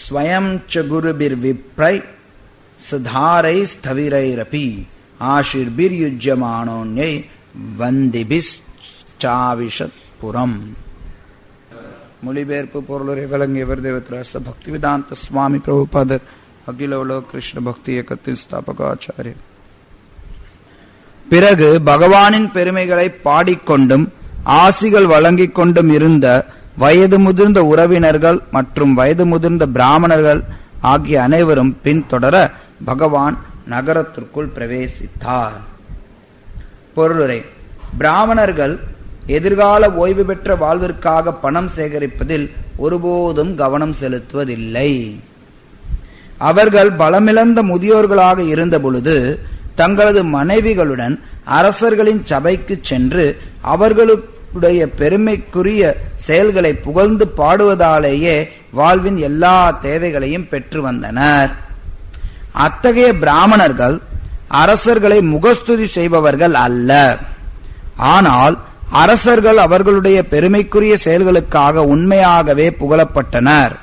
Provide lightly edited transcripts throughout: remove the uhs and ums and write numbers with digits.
ஸ்வயம் ச குருபிர் விப்ரை சதாரை ஸ்தவிரைரபி ஆஷிர்பிர் யுஜ்யமானோன்யை வந்திபிஸ் சாவிஷத் புரம். மொழிபெயர்ப்பு பொருளுரை விளங்கியவர் தேவத்ராச பக்திவேதாந்த சுவாமி பிரபுபாதர், அகில உலக கிருஷ்ண பக்தி இயக்கத்தின் ஸ்தாபகாச்சாரியர். பிறகு பகவானின் பெருமைகளை பாடிக்கொண்டும் ஆசிகள் வழங்கிக் கொண்டும் இருந்த வயது முதிர்ந்த உறவினர்கள் மற்றும் வயது முதிர்ந்த பிராமணர்கள் ஆகிய அனைவரும் பின்தொடர பகவான் நகரத்திற்குள் பிரவேசித்தார். பொருளுரை. பிராமணர்கள் எதிர்கால ஓய்வு பெற்ற வாழ்விற்காக பணம் சேகரிப்பதில் ஒருபோதும் கவனம் செலுத்துவதில்லை. அவர்கள் பலமிழந்த முதியோர்களாக இருந்த பொழுது தங்களது மனைவிகளுடன் அரசர்களின் சபைக்கு சென்று அவர்களுடைய பெருமைக்குரிய செயல்களை புகழ்ந்து பாடுவதாலேயே வாழ்வின் எல்லா தேவைகளையும் பெற்று வந்தனர். அத்தகைய பிராமணர்கள் அரசர்களை முகஸ்துதி செய்பவர்கள் அல்ல. ஆனால் அரசர்கள் அவர்களுடைய பெருமைக்குரிய செயல்களுக்காக உண்மையாகவே புகழப்பட்டனர்.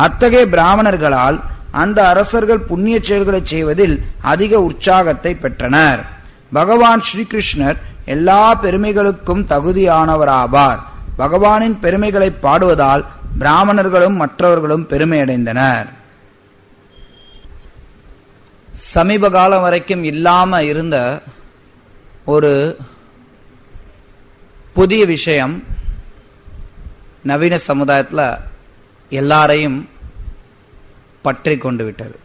அத்தகைய பிராமணர்களால் அந்த அரசர்கள் புண்ணிய செயல்களை செய்வதில் அதிக உற்சாகத்தை பெற்றனர். பகவான் ஸ்ரீகிருஷ்ணர் எல்லா பெருமைகளுக்கும் தகுதியானவராவார். பகவானின் பெருமைகளை பாடுவதால் பிராமணர்களும் மற்றவர்களும் பெருமையடைந்தனர். சமீப காலம் வரைக்கும் இல்லாம இருந்த ஒரு புதிய விஷயம் நவீன சமுதாயத்தில் எல்லாரையும் பற்றி கொண்டு விட்டது.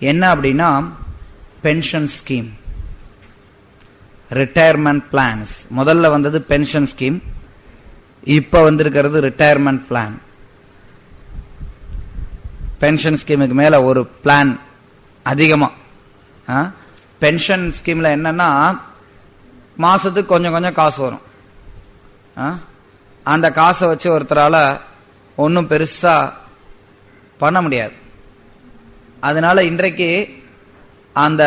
என்ன அப்படின்னா, பென்ஷன் ஸ்கீம், ரிட்டையர்மெண்ட் பிளான்ஸ். முதல்ல வந்தது பென்ஷன் ஸ்கீம், இப்ப வந்திருக்கிறது ரிட்டையர்மெண்ட் பிளான். பென்ஷன் ஸ்கீமுக்கு மேல ஒரு பிளான் அதிகமா. பென்ஷன் ஸ்கீம்ல என்னன்னா, மாசத்துக்கு கொஞ்சம் கொஞ்சம் காசு வரும். அந்த காசை வச்சு ஒருத்தரால ஒன்றும் பெருசா பண்ண முடியாது. அதனால இன்றைக்கு அந்த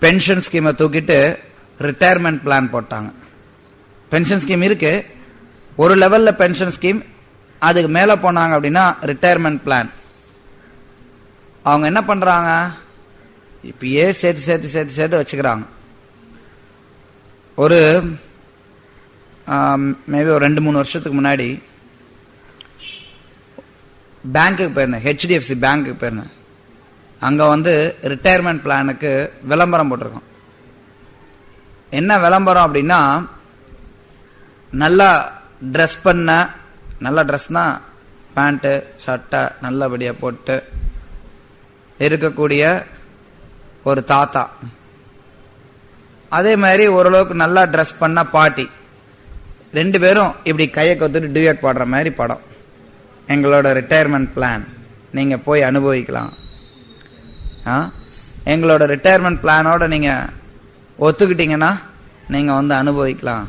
பென்ஷன் ஸ்கீமை தூக்கிட்டு ரிட்டையர்மெண்ட் பிளான் போட்டாங்க. பென்ஷன் ஸ்கீம் இருக்கு, ஒரு லெவல்ல பென்ஷன் ஸ்கீம், அதுக்கு மேல போனாங்க அப்படின்னா ரிட்டையர்மெண்ட் பிளான். அவங்க என்ன பண்றாங்க, இப்பயே சேர்த்து சேர்த்து சேர்த்து சேர்த்து வச்சுக்கிறாங்க. ஒரு மேபி ஒரு 2-3 வருஷத்துக்கு முன்னாடி பேங்க்குக்கு போயிருந்தேன், HDFC பேங்க்குக்கு போயிருந்தேன். அங்க வந்து ரிட்டையர்மெண்ட் பிளானுக்கு விளம்பரம் போட்டிருக்கோம். என்ன விளம்பரம் அப்படின்னா, நல்லா ட்ரெஸ் பண்ண, நல்ல ட்ரெஸ்னா பேண்ட்டு ஷர்ட்டை நல்லபடியா போட்டு இருக்கக்கூடிய ஒரு தாத்தா, அதே மாதிரி ஓரளவுக்கு நல்லா ட்ரெஸ் பண்ண பாட்டி, 2 பேரும் இப்படி கையை கொத்துட்டு டியூட் பாடுற மாதிரி படம். எங்களோட ரிட்டையர்மெண்ட் பிளான் நீங்க போய் அனுபவிக்கலாம், எங்களோட ரிட்டையர்மெண்ட் பிளானோட நீங்க ஒத்துக்கிட்டீங்கன்னா நீங்க வந்து அனுபவிக்கலாம்.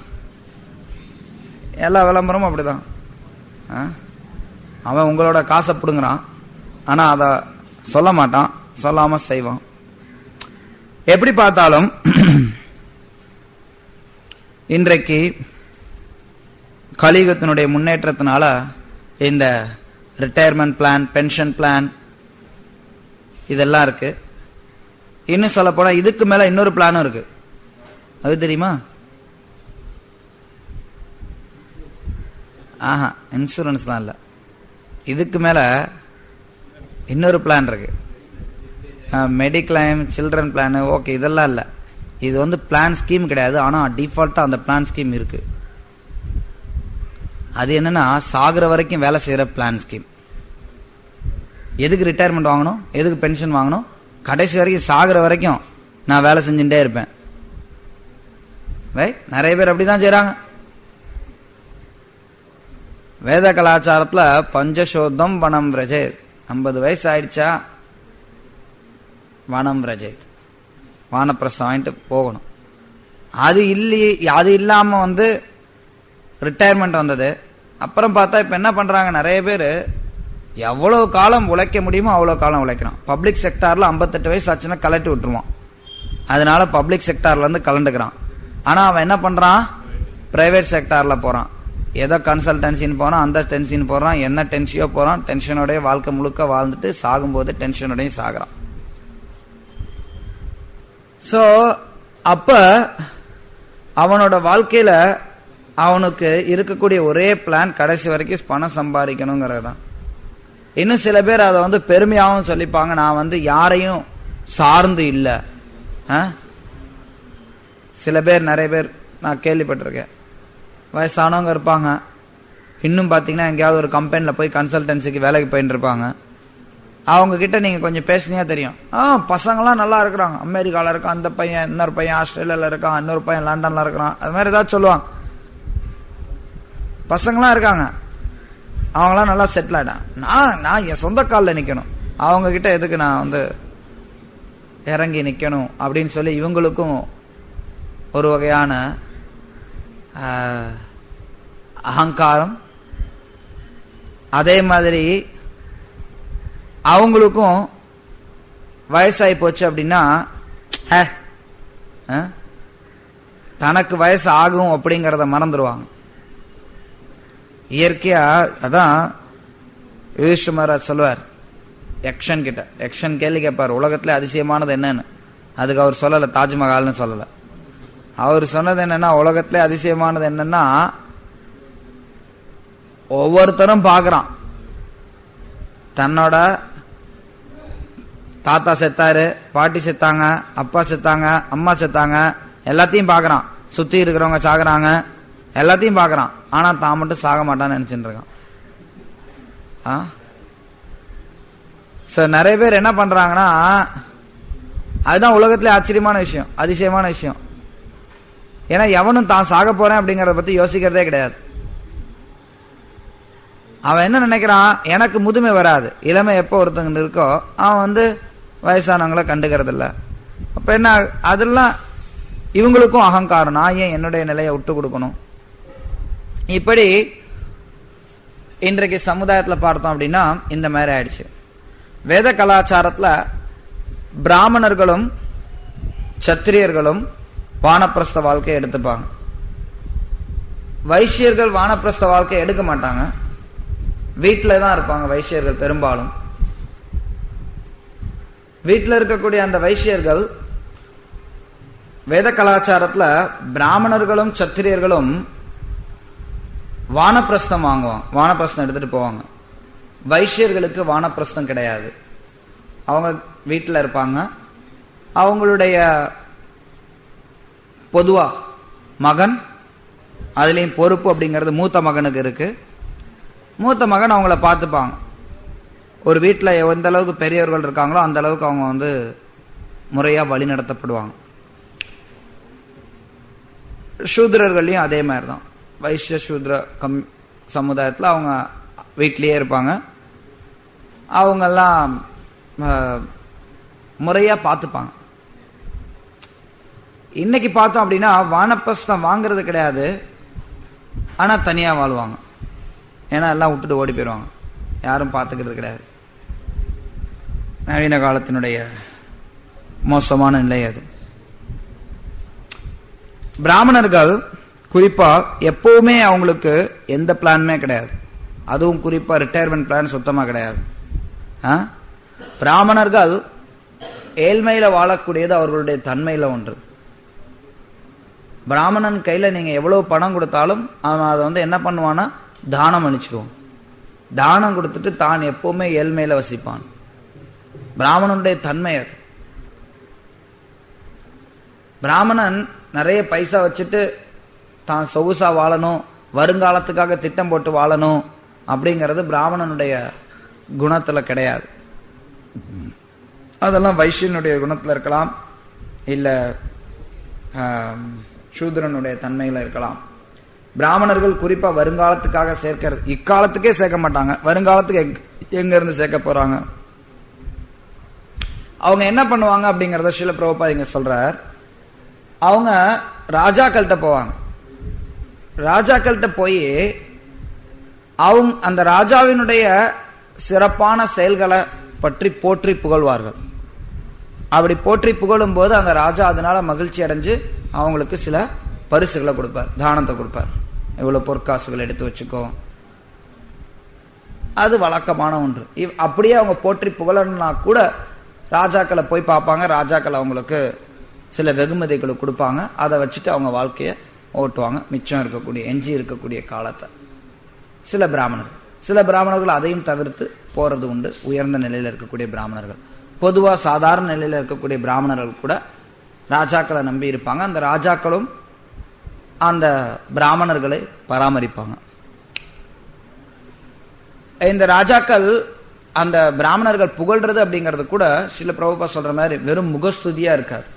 எல்லா விளம்பரமும் அப்படிதான். அவன் உங்களோட காசை பிடுங்குறான், ஆனா அதை சொல்ல மாட்டான், சொல்லாம செய்வான். எப்படி பார்த்தாலும் இன்றைக்கு கலியுகத்தினுடைய முன்னேற்றத்தினால இந்த ரிட்டையர்மெண்ட் பிளான், பென்ஷன் பிளான் இதெல்லாம் இருக்கு. இன்னும் சொல்ல போனா இதுக்கு மேல இன்னொரு பிளானும் இருக்கு. அது தெரியுமா? ஆஹா, இன்சூரன்ஸ் தான் இல்ல, இதுக்கு மேல இன்னொரு பிளான் இருக்கு. மெடிக்ளைம், சில்ட்ரன் பிளான், ஓகே, இதெல்லாம் இல்ல. இது வந்து பிளான் ஸ்கீம் கிடையாது, ஆனா டிஃபால்ட்டா அந்த பிளான் ஸ்கீம் இருக்கு. அது என்னன்னா, சாகுற வரைக்கும் வேலை செய்யற பிளான் ஸ்கீம். எதுக்கு ரிட்டையர்மெண்ட் வாங்கணும், எதுக்கு பென்ஷன் வாங்கணும், கடைசி வரைக்கும் சாகுற வரைக்கும் நான் வேலை செஞ்சுட்டே இருப்பேன். ரைட்? நிறைய பேர் அப்படிதான் செய்யறாங்க. வேத கலாச்சாரத்துல பஞ்சசோதம் வனம் விரஜேத், 50 வயசு ஆயிடுச்சா வனம் விரஜேத், வானப்பிரசம் வாங்கிட்டு போகணும். அது இல்லாம வந்து ரிட்டையர்மெண்ட் வந்தது. அப்புறம் பார்த்தா இப்ப என்ன பண்றாங்க, நிறைய பேர் எவ்வளவு காலம் உழைக்க முடியுமோ அவ்வளவு காலம் உழைக்கிறான். பப்ளிக் செக்டார்ல 58 வயசு ஆச்சுன்னா கலட்டி விட்டுருவான். அதனால பப்ளிக் செக்டார்ல இருந்து கலண்டுக்கிறான். ஆனா அவன் என்ன பண்றான், பிரைவேட் செக்டார்ல போறான். ஏதோ கன்சல்டன்சின்னு போறான், அந்த டென்ஷன் போறான், என்ன டென்ஷியோ போறான், டென்ஷனோடய வாழ்க்கை முழுக்க வாழ்ந்துட்டு சாகும்போது டென்ஷனோடய சாகுறான். சோ அப்ப அவனோட வாழ்க்கையில அவனுக்கு இருக்கக்கூடிய ஒரே பிளான் கடைசி வரைக்கும் பணம் சம்பாதிக்கணுங்கிறது தான். இன்னும் சில பேர் அதை பெருமையாகவும் சொல்லிப்பாங்க, நான் யாரையும் சார்ந்து இல்லை. சில பேர், நிறைய பேர் நான் கேள்விப்பட்டிருக்கேன், வயசானவங்க இருப்பாங்க, இன்னும் பார்த்தீங்கன்னா எங்கேயாவது ஒரு கம்பெனியில் போய் கன்சல்டன்சிக்கு வேலைக்கு போயிட்டு இருப்பாங்க. அவங்க கிட்ட நீங்க கொஞ்சம் பேசினியா தெரியும், பசங்களாம் நல்லா இருக்கிறாங்க, அமெரிக்காவில் இருக்கான், அந்த பையன், இன்னொரு பையன் ஆஸ்திரேலியாவில் இருக்கான், இன்னொரு பையன் லண்டன்ல இருக்கிறான், அது மாதிரி ஏதாவது சொல்லுவாங்க. பசங்களாம் இருக்காங்க, அவங்களாம் நல்லா செட்டில் ஆயிட்டான், நான் என் சொந்த காலில் நிற்கணும், அவங்க கிட்ட எதுக்கு நான் இறங்கி நிற்கணும் அப்படின்னு சொல்லி இவங்களுக்கும் ஒரு வகையான அகங்காரம். அதே மாதிரி அவங்களுக்கும் வயசாகி போச்சு அப்படின்னா தனக்கு வயசு ஆகும் அப்படிங்கிறத மறந்துடுவாங்க இயற்கையா. அதான் யுதிஷ்டிர மகாராஜ் சொல்லுவார் யக்ஷன் கிட்ட, யக்ஷன் கேள்வி கேட்பார், உலகத்துல அதிசயமானது என்னன்னு. அதுக்கு அவர் சொல்லல தாஜ்மஹால்னு சொல்லல. அவர் சொன்னது என்னன்னா, உலகத்துல அதிசயமானது என்னன்னா, ஒவ்வொருத்தரும் பார்க்கறான், தன்னோட தாத்தா செத்தாரு, பாட்டி செத்தாங்க, அப்பா செத்தாங்க, அம்மா செத்தாங்க, எல்லாத்தையும் பார்க்கறான், சுத்தி இருக்கிறவங்க சாகுறாங்க, எல்லாத்தையும் பார்க்கறான். ஆனா தான் மட்டும் சாக மாட்டான்னு நினைச்சுட்டு இருக்கான். நிறைய பேர் என்ன பண்றாங்கன்னா, அதுதான் உலகத்திலே ஆச்சரியமான விஷயம், அதிசயமான விஷயம். ஏன்னா எவனும் தான் சாக போறேன் அப்படிங்கறத பத்தி யோசிக்கிறதே கிடையாது. அவன் என்ன நினைக்கிறான், எனக்கு முதுமை வராது, இளமை எப்போ ஒருத்தங்க இருக்கோ அவன் வயசானவங்களை கண்டுக்கிறது இல்லை. அப்ப என்ன, அதெல்லாம் இவங்களுக்கும் அகங்காரம், நான் ஏன் என்னுடைய நிலையை விட்டு கொடுக்கணும். இப்படி இன்றைக்கு சமுதாயத்தில் பார்த்தோம் அப்படின்னா இந்த மாதிரி ஆயிடுச்சு. வேத கலாச்சாரத்துல பிராமணர்களும் சத்திரியர்களும் வானப்பிரஸ்த வாழ்க்கையை எடுத்துப்பாங்க. வைசியர்கள் வானப்பிரஸ்த வாழ்க்கையை எடுக்க மாட்டாங்க, வீட்டில தான் இருப்பாங்க. வைசியர்கள் பெரும்பாலும் வீட்டில் இருக்கக்கூடிய அந்த வைசியர்கள் வேத கலாச்சாரத்துல பிராமணர்களும் சத்திரியர்களும் வானப்பிரஸ்தம் வாங்குவாங்க, வானப்பிரஸ்தம் எடுத்துட்டு போவாங்க. வைசியர்களுக்கு வானப்பிரஸ்தம் கிடையாது, அவங்க வீட்டில் இருப்பாங்க. அவங்களுடைய பொதுவா மகன், அதுலேயும் பொறுப்பு அப்படிங்கிறது மூத்த மகனுக்கு இருக்கு. மூத்த மகன் அவங்கள பார்த்துப்பாங்க. ஒரு வீட்டில் எந்த அளவுக்கு பெரியவர்கள் இருக்காங்களோ அந்த அளவுக்கு அவங்க முறையா வழி நடத்தப்படுவாங்க. சூத்ரர்களையும் அதே மாதிரி தான். வைசிய சூத்ர சமுதாயத்தில் அவங்க வீட்டிலேயே இருப்பாங்க. அவங்கெல்லாம் முறையா பார்த்துப்பாங்க. இன்னைக்கு பார்த்தோம் அப்படின்னா வானப்பிரஸ்தம் வாங்குறது கிடையாது, ஆனா தனியா வாழ்வாங்க. ஏன்னா எல்லாம் விட்டுட்டு ஓடி போயிடுவாங்க, யாரும் பார்த்துக்கிறது கிடையாது. நவீன காலத்தினுடைய மோசமான நிலை அது. பிராமணர்கள் குறிப்பா எப்பவுமே அவங்களுக்கு எந்த பிளானுமே கிடையாது, அதுவும் குறிப்பா ரிட்டையர்மெண்ட் பிளான் சுத்தமா கிடையாது. பிராமணர்கள் ஏழ்மையில வாழக்கூடியது அவர்களுடைய தன்மையில ஒன்று. பிராமணன் கையில நீங்க எவ்வளவு பணம் கொடுத்தாலும் அவன் அதை என்ன பண்ணுவான்னா தானம் அளிச்சிடுவான். தானம் கொடுத்துட்டு தான் எப்பவுமே ஏழ்மையில வசிப்பான். பிராமணனுடைய தன்மை அது. பிராமணன் நிறைய பைசா வச்சுட்டு தான் சொகுசா வாழணும், வருங்காலத்துக்காக திட்டம் போட்டு வாழணும் அப்படிங்கிறது பிராமணனுடைய குணத்துல கிடையாது. அதெல்லாம் வைசியனுடைய குணத்துல இருக்கலாம், இல்ல சூத்ரனுடைய தன்மையில இருக்கலாம். பிராமணர்கள் குறிப்பா வருங்காலத்துக்காக சேர்க்கிறது, இக்காலத்துக்கே சேர்க்க மாட்டாங்க, வருங்காலத்துக்கு எங்க இருந்து சேர்க்க போறாங்க. அவங்க என்ன பண்ணுவாங்க அப்படிங்கறத ஸ்ரீல பிரபுபாத் இங்க சொல்றார். அவங்க ராஜாக்கள்கிட்ட போவாங்க. ராஜாக்கள்கிட்ட போய் அவங்க அந்த ராஜாவினுடைய சிறப்பான செயல்களை பற்றி போற்றி புகழ்வார்கள். அப்படி போற்றி புகழும் போது அந்த ராஜா அதனால மகிழ்ச்சி அடைஞ்சு அவங்களுக்கு சில பரிசுகளை கொடுப்பார், தானத்தை கொடுப்பார். இவ்வளவு பொற்காசுகள் எடுத்து வச்சுக்கோ. அது வழக்கமான ஒன்று. அப்படியே அவங்க போற்றி புகழனா கூட ராஜாக்களை போய் பார்ப்பாங்க. ராஜாக்கள் அவங்களுக்கு சில வெகுமதிகளை கொடுப்பாங்க. அதை வச்சுட்டு அவங்க வாழ்க்கையை ஓட்டுவாங்க. மிச்சம் இருக்கக்கூடிய எஞ்சி இருக்கக்கூடிய காலத்தை சில பிராமணர்கள் அதையும் தவிர்த்து போறது உண்டு. உயர்ந்த நிலையில் இருக்கக்கூடிய பிராமணர்கள், பொதுவா சாதாரண நிலையில் இருக்கக்கூடிய பிராமணர்கள் கூட ராஜாக்களை நம்பி இருப்பாங்க. அந்த ராஜாக்களும் அந்த பிராமணர்களை பராமரிப்பாங்க. இந்த ராஜாக்கள் அந்த பிராமணர்கள் புகழ்றது அப்படிங்கிறது கூட சில பிரபுபா சொல்ற மாதிரி வெறும் முகஸ்துதியா இருக்காது.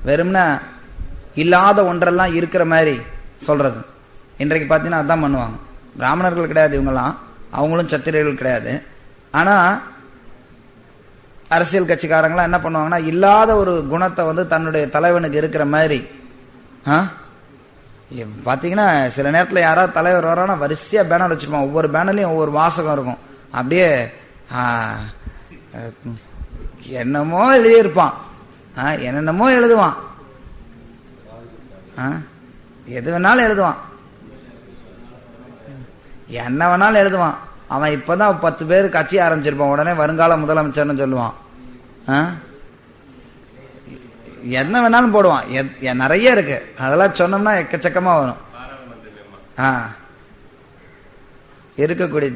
வெறும்னா இல்லாத ஒன்றெல்லாம் இருக்கிற மாதிரி சொல்றது. இன்றைக்கு பார்த்தீங்கன்னா அதான் பண்ணுவாங்க. பிராமணர்கள் கிடையாது இவங்கெல்லாம், அவங்களும் சத்திரியர்கள் கிடையாது. ஆனா அரசியல் கட்சிக்காரங்களாம் என்ன பண்ணுவாங்கன்னா, இல்லாத ஒரு குணத்தை வந்து தன்னுடைய தலைவனுக்கு இருக்கிற மாதிரி. பார்த்தீங்கன்னா சில நேரத்தில் யாராவது தலைவர் வரானா வரிசையா பேனர் வச்சிருப்பான். ஒவ்வொரு பேனர்லையும் ஒவ்வொரு வாசகம் இருக்கும். அப்படியே என்னமோ எழுதியிருப்பான், என்னென்னமோ எழுதுவான், எது வேணாலும் எழுதுவான், என்ன வேணாலும் எழுதுவான். அவன் இப்பதான் 10 பேர் கட்சி ஆரம்பிச்சிருப்பான், உடனே வருங்கால முதலமைச்சர்னு சொல்லுவான். என்ன வேணாலும் போடுவான். நிறைய இருக்கு, அதெல்லாம் சொன்னோம்னா எக்கச்சக்கமா வரும். இருக்கக்கூடிய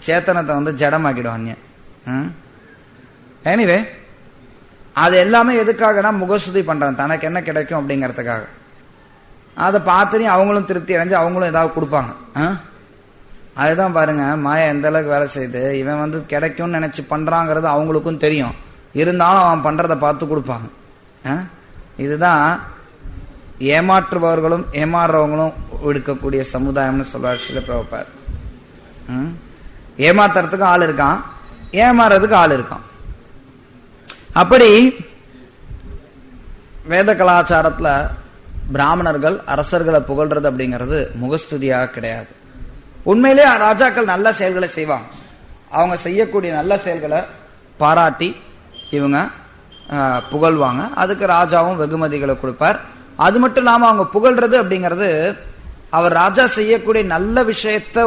சேத்தனத்தை வந்து ஜடமாக்கிடுவாங்க. எனிவே அது எல்லாமே எதுக்காகனா முகசுதி பண்றான், தனக்கு என்ன கிடைக்கும் அப்படிங்கறதுக்காக. அதை பார்த்துட்டு அவங்களும் திருப்தி அடைஞ்சு அவங்களும் ஏதாவது கொடுப்பாங்க. அதுதான் பாருங்க மாயா எந்த அளவுக்கு வேலை செய்யுது. இவன் வந்து கிடைக்கும்னு நினைச்சு பண்றாங்கிறது அவங்களுக்கும் தெரியும், இருந்தாலும் அவன் பண்றதை பார்த்து கொடுப்பாங்க. இதுதான் ஏமாற்றுபவர்களும் ஏமாறுறவங்களும் எடுக்கக்கூடிய சமுதாயம்னு சொல்றார் ஸ்ரீல பிரபுபாத். ஏமாத்துறதுக்கு ஆள் இருக்கான், ஏமாறதுக்கு ஆள் இருக்கான். அப்படி வேத கலாச்சாரத்துல பிராமணர்கள் அரசர்களை புகழ்றது அப்படிங்கிறது முகஸ்துதியாக கிடையாது. உண்மையிலே ராஜாக்கள் நல்ல செயல்களை செய்வாங்க. அவங்க செய்யக்கூடிய நல்ல செயல்களை பாராட்டி இவங்க புகழ்வாங்க. அதுக்கு ராஜாவும் வெகுமதிகளை கொடுப்பார். அது மட்டும் இல்லாம அவங்க புகழ்றது அப்படிங்கிறது அவர் ராஜா செய்யக்கூடிய நல்ல விஷயத்த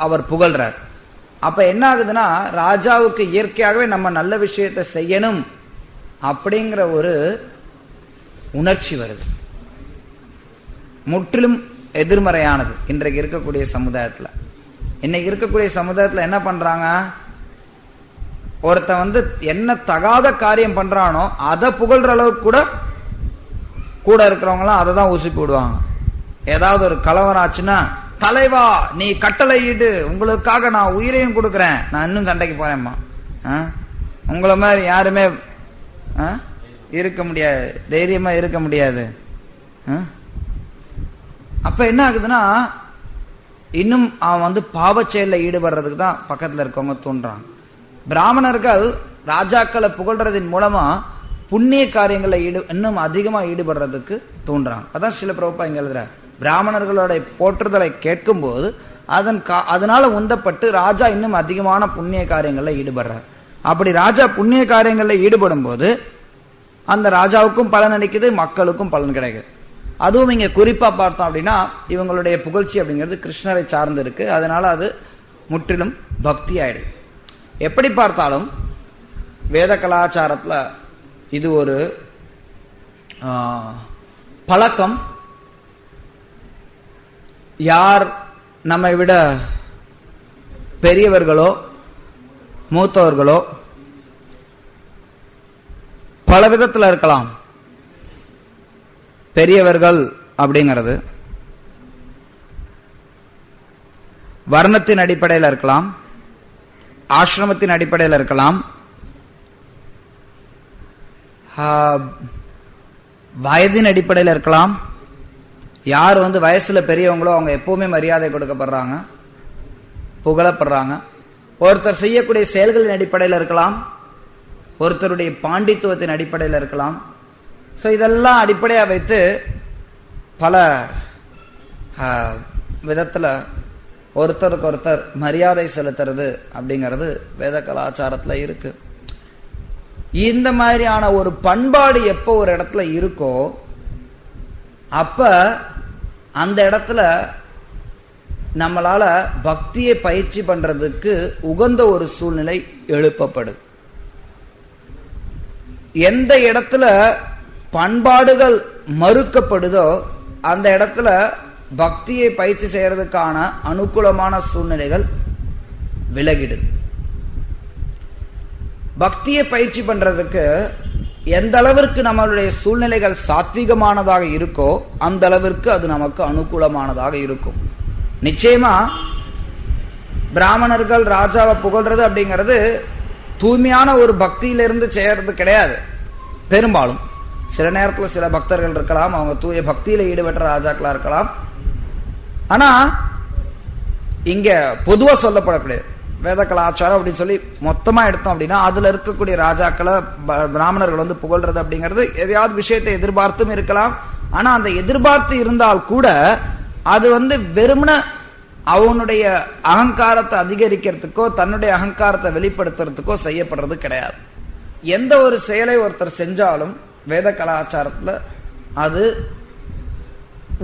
அவர் புகழ்றார். அப்ப என்ன ஆகுதுன்னா, ராஜாவுக்கு இயற்கையாகவே நம்ம நல்ல விஷயத்தை செய்யணும் அப்படிங்கிற ஒரு உணர்ச்சி வருது. முற்றிலும் எதிர்மறையானது இன்றைக்கு இருக்கக்கூடிய சமுதாயத்துல. இன்னைக்கு இருக்கக்கூடிய சமுதாயத்துல என்ன பண்றாங்க, ஒருத்தன் வந்து என்ன தகாத காரியம் பண்றானோ அதை புகழ்ற அளவுக்கு கூட இருக்கிறவங்களாம் அதை தான் ஊசி போடுவாங்க. ஏதாவது ஒரு கலவரம் ஆச்சுன்னா, தலைவா நீ கட்டளை இடு, உங்களுக்காக நான் உயிரையும் கொடுக்குறேன், நான் இன்னும் சண்டைக்கு போறேன்மா. உங்களை மாதிரி யாருமே இருக்க முடியாது, தைரியமா இருக்க முடியாது. அப்ப என்ன ஆகுதுன்னா, இன்னும் அவன் வந்து பாவ செயல்ல ஈடுபடுறதுக்கு தான் பக்கத்துல இருக்கவங்க தோன்றாங்க. பிராமணர்கள் ராஜாக்களை புகழ்றதின் மூலமா புண்ணிய காரியங்களை இன்னும் அதிகமா ஈடுபடுறதுக்கு தோன்றாங்க. அதான் சில பிரபுபா இங்க எழுதுற, பிராமணர்களோட போற்றுதலை கேட்கும் போது அதனால உந்தப்பட்டு ராஜா இன்னும் அதிகமான புண்ணிய காரியங்கள்ல ஈடுபடுறார். அப்படி ராஜா புண்ணிய காரியங்கள்ல ஈடுபடும் போது அந்த ராஜாவுக்கும் பலன் அளிக்குது, மக்களுக்கும் பலன் கிடைக்குது. அதுவும் இங்க குறிப்பா பார்த்தோம் அப்படின்னா, இவங்களுடைய புகழ்ச்சி அப்படிங்கிறது கிருஷ்ணரை சார்ந்து இருக்கு. அதனால அது முற்றிலும் பக்தி ஆயிடுது. எப்படி பார்த்தாலும் வேத கலாச்சாரத்துல இது ஒரு பழக்கம். யார் நம்மை விட பெரியவர்களோ மூத்தவர்களோ பல விதத்துல இருக்கலாம். பெரியவர்கள் அப்படிங்கிறது வர்ணத்தின் அடிப்படையில் இருக்கலாம், ஆசிரமத்தின் அடிப்படையில் இருக்கலாம், வயதின் அடிப்படையில் இருக்கலாம். யார் வந்து வயசுல பெரியவங்களோ அவங்க எப்பவுமே மரியாதை கொடுக்கப்படுறாங்க, புகழப்படுறாங்க. ஒருத்தர் செய்யக்கூடிய செயல்களின் அடிப்படையில் இருக்கலாம், ஒருத்தருடைய பாண்டித்துவத்தின் அடிப்படையில் இருக்கலாம். ஸோ இதெல்லாம் அடிப்படையாக வைத்து பல விதத்துல ஒருத்தருக்கு ஒருத்தர் மரியாதை செலுத்துறது அப்படிங்கிறது வேத கலாச்சாரத்துல இருக்கு. இந்த மாதிரியான ஒரு பண்பாடு எப்போ ஒரு இடத்துல இருக்கோ அப்ப அந்த இடத்துல நம்மளால பக்தியை பயிற்சி பண்றதுக்கு உகந்த ஒரு சூழ்நிலை எழுப்பப்படுது. எந்த இடத்துல பண்பாடுகள் மறுக்கப்படுதோ அந்த இடத்துல பக்தியை பயிற்சி செய்யறதுக்கான அனுகூலமான சூழ்நிலைகள் விலகிடுது. பக்தியை பயிற்சி பண்றதுக்கு எந்த அளவிற்கு நம்மளுடைய சூழ்நிலைகள் சாத்வீகமானதாக இருக்கோ அந்த அளவிற்கு அது நமக்கு அனுகூலமானதாக இருக்கும். நிச்சயமா பிராமணர்கள் ராஜாவை புகழ்றது அப்படிங்கிறது தூய்மையான ஒரு பக்தியிலிருந்து செய்யறது கிடையாது. பெரும்பாலும் சில நேரத்தில் சில பக்தர்கள் இருக்கலாம், அவங்க தூய பக்தியில ஈடுபட்ட ராஜாக்களா இருக்கலாம். ஆனா இங்க பொதுவா சொல்லப்படக்கூடியது வேத கலாச்சாரம் அப்படின்னு சொல்லி மொத்தமா எடுத்தோம் அப்படின்னா அதுல இருக்கக்கூடிய ராஜாக்களை பிராமணர்கள் வந்து புகழ்றது அப்படிங்கிறது எதையாவது விஷயத்தை எதிர்பார்த்தும் இருக்கலாம். ஆனா அந்த எதிர்பார்த்து இருந்தால் கூட அது வந்து வெறுமன அவனுடைய அகங்காரத்தை அதிகரிக்கிறதுக்கோ தன்னுடைய அகங்காரத்தை வெளிப்படுத்துறதுக்கோ செய்யப்படுறது கிடையாது. எந்த ஒரு செயலை ஒருத்தர் செஞ்சாலும் வேத கலாச்சாரத்துல அது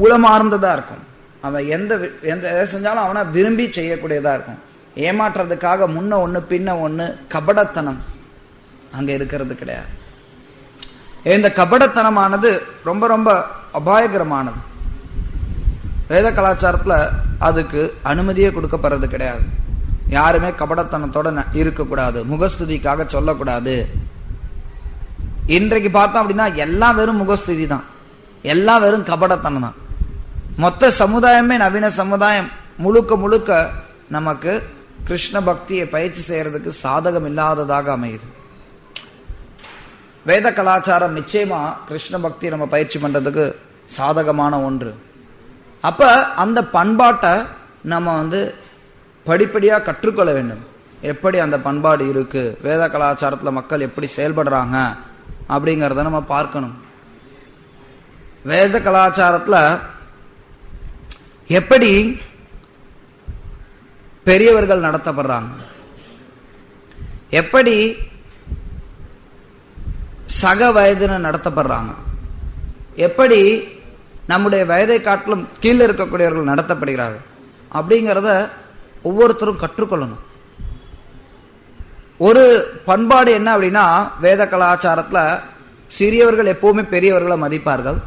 உளமார்ந்ததா இருக்கும். அவன் எந்த செஞ்சாலும் அவனை விரும்பி செய்யக்கூடியதா இருக்கும். ஏமாற்றுறதுக்காக முன்ன ஒண்ணு பின்ன ஒண்ணு கபடத்தனம் அங்க இருக்கிறது கிடையாது. இந்த கபடத்தனமானது ரொம்ப ரொம்ப அபாயகரமானது. வேத கலாச்சாரத்துல அதுக்கு அனுமதியே கொடுக்கப்படுறது கிடையாது. யாருமே கபடத்தனத்தோட இருக்கக்கூடாது, முகஸ்துதிக்காக சொல்லக்கூடாது. இன்றைக்கு பார்த்தோம் அப்படின்னா எல்லாம் வெறும் முகஸ்துதி தான், எல்லாம் வெறும் கபடத்தனம் தான். மொத்த சமுதாயமே நவீன சமுதாயம் முழுக்க முழுக்க நமக்கு கிருஷ்ண பக்தியை பயிற்சி செய்யறதுக்கு சாதகம் இல்லாததாக அமையுது. வேத கலாச்சாரம் நிச்சயமா கிருஷ்ண பக்தியை நம்ம பயிற்சி பண்றதுக்கு சாதகமான ஒன்று. அப்ப அந்த பண்பாட்டை நம்ம வந்து படிப்படியா கற்றுக்கொள்ள வேண்டும். எப்படி அந்த பண்பாடு இருக்கு, வேத கலாச்சாரத்துல மக்கள் எப்படி செயல்படுறாங்க அப்படிங்கறத நம்ம பார்க்கணும். வேத கலாச்சாரத்துல எப்படி பெரியவர்கள் நடத்தப்படுறாங்க, எப்படி சக வயதினர் நடத்தப்படுறாங்க, எப்படி நம்முடைய வயதை காட்டிலும் கீழே இருக்கக்கூடியவர்கள் நடத்தப்படுகிறார்கள் அப்படிங்கிறத ஒவ்வொருத்தரும் கற்றுக்கொள்ளணும். ஒரு பண்பாடு என்ன அப்படின்னா வேத கலாச்சாரத்துல சிறியவர்கள் எப்பவுமே பெரியவர்களை மதிப்பார்கள்.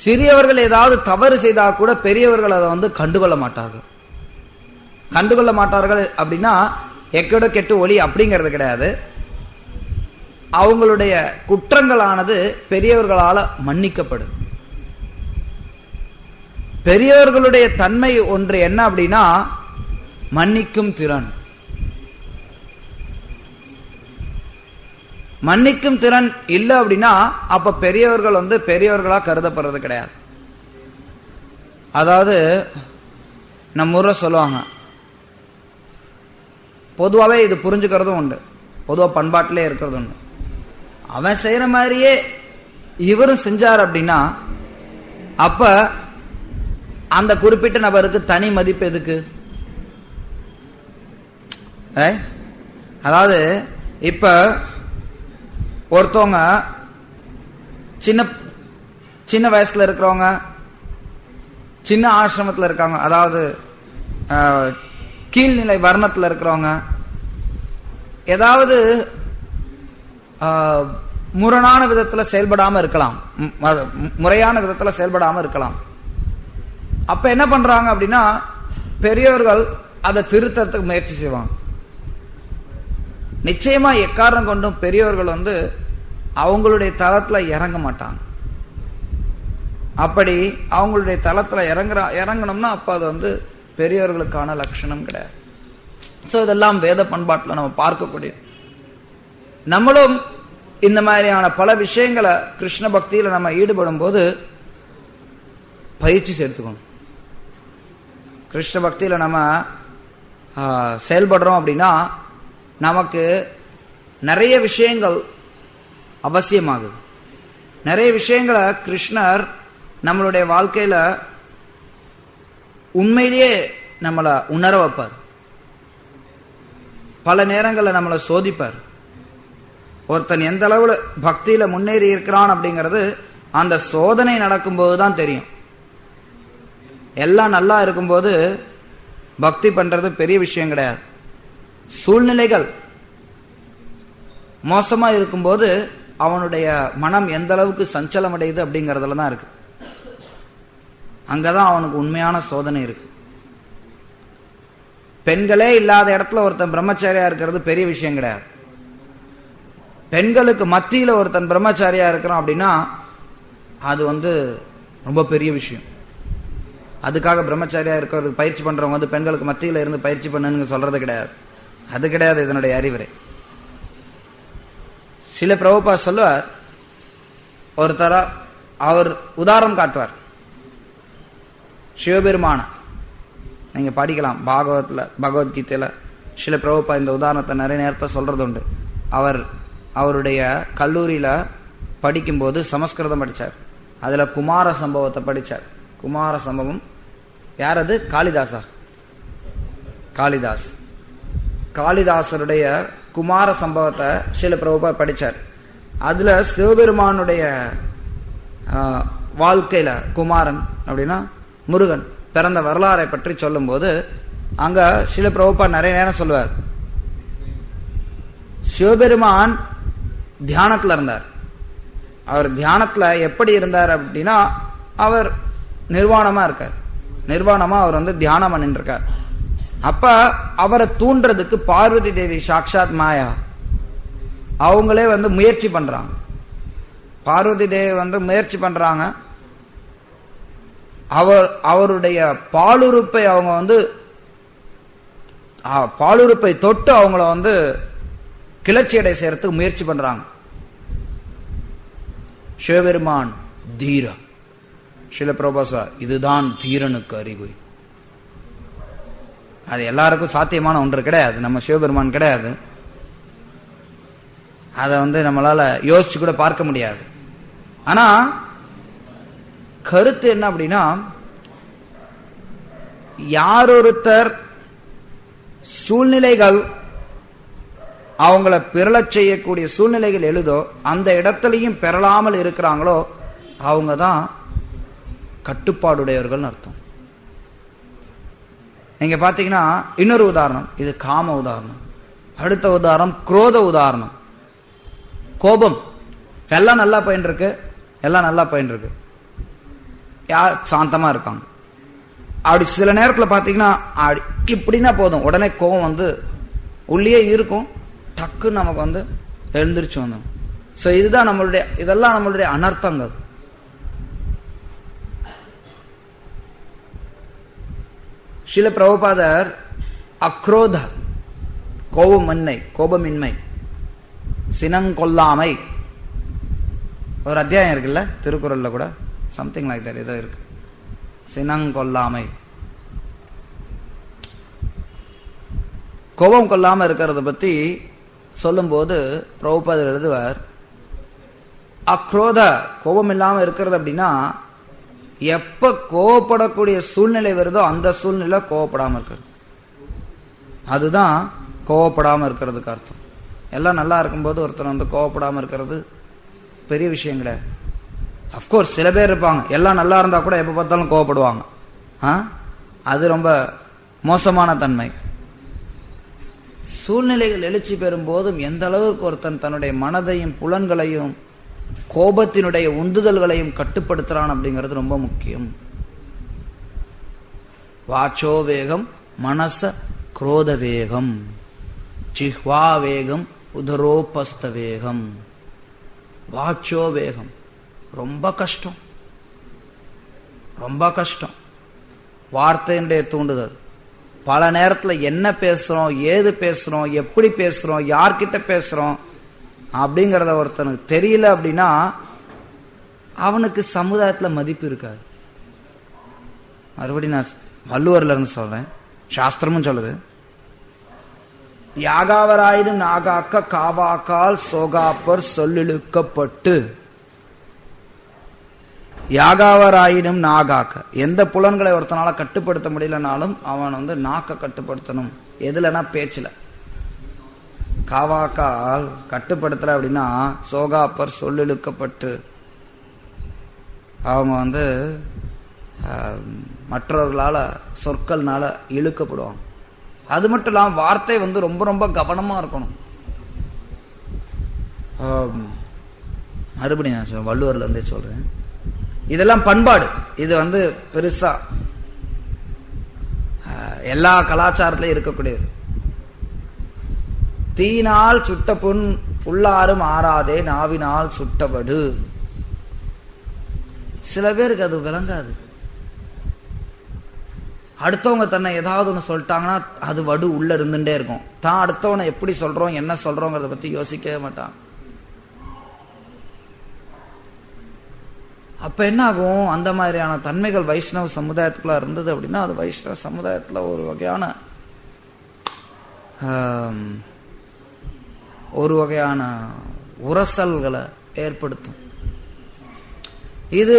சிறியவர்கள் ஏதாவது தவறு செய்தா கூட பெரியவர்கள் அதை வந்து கண்டுகொள்ள மாட்டார்கள். கண்டுகொள்ள மாட்டார்கள் அப்படின்னா எக்கடோ கெட்டு ஒளி அப்படிங்கிறது கிடையாது. அவங்களுடைய குற்றங்களானது பெரியவர்களால மன்னிக்கப்படும். பெரியவர்களுடைய தன்மை ஒன்று என்ன அப்படின்னா மன்னிக்கும் திறன். மன்னிக்கும் திறன் இல்லை அப்படின்னா அப்ப பெரியவர்கள் வந்து பெரியவர்களா கருதப்படுறது கிடையாது. அதாவது நம்ம ஊர்ல சொல்லுவாங்க, பொதுவாகவே இது புரிஞ்சுக்கிறதும் உண்டு, பொதுவா பண்பாட்டிலே இருக்கிறது உண்டு. அவன் செய்யற மாதிரியே இவரும் செஞ்சார் அப்படின்னா அப்ப அந்த குறிப்பிட்ட நபருக்கு தனி மதிப்பு எதுக்கு? அதாவது இப்ப ஒருத்தவங்க சின்ன சின்ன வயசுல இருக்கிறவங்க சின்ன ஆசிரமத்தில் இருக்காங்க, அதாவது கீழ்நிலை வர்ணத்தில் இருக்கிறவங்க ஏதாவது முரணான விதத்துல செயல்படாம இருக்கலாம், முறையான விதத்துல செயல்படாம இருக்கலாம். அப்ப என்ன பண்றாங்க அப்படின்னா பெரியவர்கள் அதை திருத்தறதுக்கு முயற்சி செய்வாங்க. நிச்சயமா எக்காரணம் கொண்டும் பெரியவர்கள் வந்து அவங்களுடைய தளத்துல இறங்க மாட்டாங்க. அப்படி அவங்களுடைய தளத்துல இறங்கணும்னா அப்ப அது வந்து பெரியவர்களுக்கான லட்சணம் கிடையாது. சோ இதெல்லாம் வேத பண்பாட்டுல நம்ம பார்க்கக்கூடிய, நம்மளும் இந்த மாதிரியான பல விஷயங்களை கிருஷ்ண பக்தியில நம்ம ஈடுபடும் போது பயிற்சி சேர்த்துக்கணும். கிருஷ்ண பக்தியில நம்ம செயல்படுறோம் அப்படின்னா நமக்கு நிறைய விஷயங்கள் அவசியமாகுது. நிறைய விஷயங்களை கிருஷ்ணர் நம்மளுடைய வாழ்க்கையில உண்மையிலேயே நம்மளை உணர வைப்பார். பல நேரங்களில் நம்மளை சோதிப்பார். ஒருத்தன் எந்த அளவுல பக்தியில முன்னேறி இருக்கிறான் அப்படிங்கிறது அந்த சோதனை நடக்கும்போது தான் தெரியும். எல்லாம் நல்லா இருக்கும்போது பக்தி பண்றது பெரிய விஷயம் கிடையாது. சூழ்நிலைகள் மோசமா இருக்கும்போது அவனுடைய மனம் எந்த அளவுக்கு சஞ்சலம் அடையுது அப்படிங்கறதுல தான் இருக்கு. அங்கதான் அவனுக்கு உண்மையான சோதனை இருக்கு. பெண்களே இல்லாத இடத்துல ஒருத்தன் பிரம்மச்சாரியா இருக்கிறது பெரிய விஷயம் கிடையாது. பெண்களுக்கு மத்தியில ஒருத்தன் பிரம்மச்சாரியா இருக்கிறான் அப்படின்னா அது ரொம்ப பெரிய விஷயம். அதுக்காக பிரம்மச்சாரியா இருக்கிறது பயிற்சி பண்றவங்க பெண்களுக்கு மத்தியில இருந்து பயிற்சி பண்ணுன்னு சொல்றது கிடையாது. அது கிடையாது இதனுடைய அறிவுரை. சில பிரபுபா சொல்லுவார், ஒருத்தர அவர் உதாரணம் காட்டுவார். சிவபெருமான நீங்க படிக்கலாம் பகவத்கீதையில சில பிரபுபா இந்த உதாரணத்தை நிறைய நேரத்தை சொல்றது உண்டு. அவருடைய கல்லூரியில படிக்கும்போது சமஸ்கிருதம் படிச்சார். அதுல குமார சம்பவத்தை படிச்சார். குமார சம்பவம் யார்? அது காளிதாசா? காளிதாசருடைய குமார சம்பவத்தை சில பிரபுபா படிச்சார். அதுல சிவபெருமானுடைய வாழ்க்கையில குமாரன் அப்படின்னா முருகன் பிறந்த வரலாறை பற்றி சொல்லும் போது அங்க சில பிரபுபா நிறைய நேரம் சொல்லுவார், சிவபெருமான் தியானத்துல இருந்தார். அவர் தியானத்துல எப்படி இருந்தார் அப்படின்னா அவர் நிர்வாணமா இருக்கார். நிர்வாணமா அவர் தியானம் பண்ணிட்டு இருக்கார். அப்ப அவரை தூண்டுறதுக்கு பார்வதி தேவி சாக்ஷாத் மாயா அவங்களே முயற்சி பண்றாங்க. பார்வதி தேவி முயற்சி பண்றாங்க. அவருடைய பாலுறுப்பை அவங்க பாலுறுப்பை தொட்டு அவங்கள கிளர்ச்சி அடை செய்யறதுக்கு முயற்சி பண்றாங்க. சிவபெருமான் தீர சில பிரபாசா இதுதான் தீரனுக்கு அறிகுறி. அது எல்லாருக்கும் சாத்தியமான ஒன்று கிடையாது. நம்ம சிவபெருமான் கிடையாது. அதை நம்மளால யோசிச்சு கூட பார்க்க முடியாது. ஆனா கருத்து என்ன அப்படின்னா, யாரொருத்தர் சூழ்நிலைகள் அவங்கள பெறலச் செய்யக்கூடிய சூழ்நிலைகள் எழுதோ அந்த இடத்துலையும் பெறலாமல் இருக்கிறாங்களோ அவங்க தான் கட்டுப்பாடுடையவர்கள் அர்த்தம். நீங்க பாத்தீங்கன்னா இன்னொரு உதாரணம், இது காம உதாரணம். அடுத்த உதாரணம் குரோத உதாரணம். கோபம். எல்லாம் நல்லா போயின்னு இருக்கு, யார் சாந்தமா இருக்காங்க. அப்படி சில நேரத்தில் பாத்தீங்கன்னா இப்படின்னா போதும், உடனே கோபம் உள்ளே இருக்கும், டக்குன்னு நமக்கு எழுந்திருச்சு வந்தோம். ஸோ இதுதான் இதெல்லாம் நம்மளுடைய அனர்த்தங்கள். சில பிரபுபாதர் அக்ரோத கோபமின்மை சினங்கொல்லாமை ஒரு அத்தியாயம் இருக்குல்ல திருக்குறள்ல கூட, சம்திங் லைக் தட் ஏதோ இருக்கு, சினங்கொல்லாமை. கோபம் கொள்ளாம இருக்கிறத பத்தி சொல்லும் போது பிரபுபாதர் எழுதுவார், அக்ரோத கோபம் இல்லாம இருக்கிறது அப்படின்னா எப்ப கோவப்படக்கூடிய சூழ்நிலை வருதோ அந்த சூழ்நிலை கோவப்படாம இருக்கிறது. அதுதான் கோவப்படாம இருக்கிறதுக்கு அர்த்தம். எல்லாம் நல்லா இருக்கும்போது ஒருத்தர் கோவப்படாம இருக்கிறது பெரிய விஷயம் கிடையாது. அப்கோர்ஸ் சில பேர் இருப்பாங்க, எல்லாம் நல்லா இருந்தா கூட எப்ப பார்த்தாலும் கோவப்படுவாங்க. அது ரொம்ப மோசமான தன்மை. சூழ்நிலைகள் எழுச்சி பெறும் போதும் எந்த அளவுக்கு ஒருத்தன் தன்னுடைய மனதையும் புலன்களையும் கோபத்தினுடைய உந்துதல்களையும் கட்டுப்படுத்துறான் அப்படிங்கிறது ரொம்ப முக்கியம். வாச்சோ வேகம் மனச குரோத வேகம், ஜிஹ்வா வேகம் உதரோபஸ்த வேகம். வாச்சோ வேகம் ரொம்ப கஷ்டம், ரொம்ப கஷ்டம். வார்த்தையினுடைய தூண்டுதல். பல நேரத்தில் என்ன பேசுறோம், ஏது பேசுறோம், எப்படி பேசுறோம், யார்கிட்ட பேசுறோம் அப்படிங்கிறத ஒருத்தனுக்கு தெரியல அப்படின்னா அவனுக்கு சமுதாயத்தில் மதிப்பு இருக்காது. மறுபடியும் நான் வள்ளுவர்ல இருந்து சொல்றேன், சாஸ்திரமும் சொல்லுது, யாகாவராயினும் நாகாக்க காவாக்கால் சோகாப்பர் சொல்லிழுக்கப்பட்டு. யாகாவராயினும் நாகாக்க, எந்த புலன்களை ஒருத்தனால கட்டுப்படுத்த முடியலனாலும் அவன் நாக்க கட்டுப்படுத்தணும். எதுலனா பேச்சுல. காவாக்கால் கட்டுப்படுத்தல அப்படின்னா சோகாப்பர் சொல்லிழுக்கப்பட்டு அவங்க மற்றவர்களால சொற்கள்னால இழுக்கப்படுவாங்க. அது மட்டும் இல்லாம வார்த்தை ரொம்ப ரொம்ப கவனமா இருக்கணும். மறுபடியும் நான் வள்ளுவர்ல இருந்தே சொல்றேன். இதெல்லாம் பண்பாடு. இது பெருசா எல்லா கலாச்சாரத்திலையும் இருக்கக்கூடியது. தீனால் சுட்ட புண் உள்ளாரும் ஆறாதே நாவினால் சுட்டவடு. சில பேருக்கு அது விளங்காது. அடுத்தவங்க தன்னை ஏதாவது ஒன்று சொல்லிட்டாங்கன்னா அது வடு உள்ள இருந்துட்டே இருக்கும். தான் அடுத்தவனை எப்படி சொல்றோம் என்ன சொல்றோங்கிறத பத்தி யோசிக்கவே மாட்டான். அப்ப என்ன ஆகும்? அந்த மாதிரியான தன்மைகள் வைஷ்ணவ சமுதாயத்துக்குள்ள இருந்தது அப்படின்னா அது வைஷ்ணவ சமுதாயத்துல ஒரு வகையான உரசல்களை ஏற்படுத்தும். இது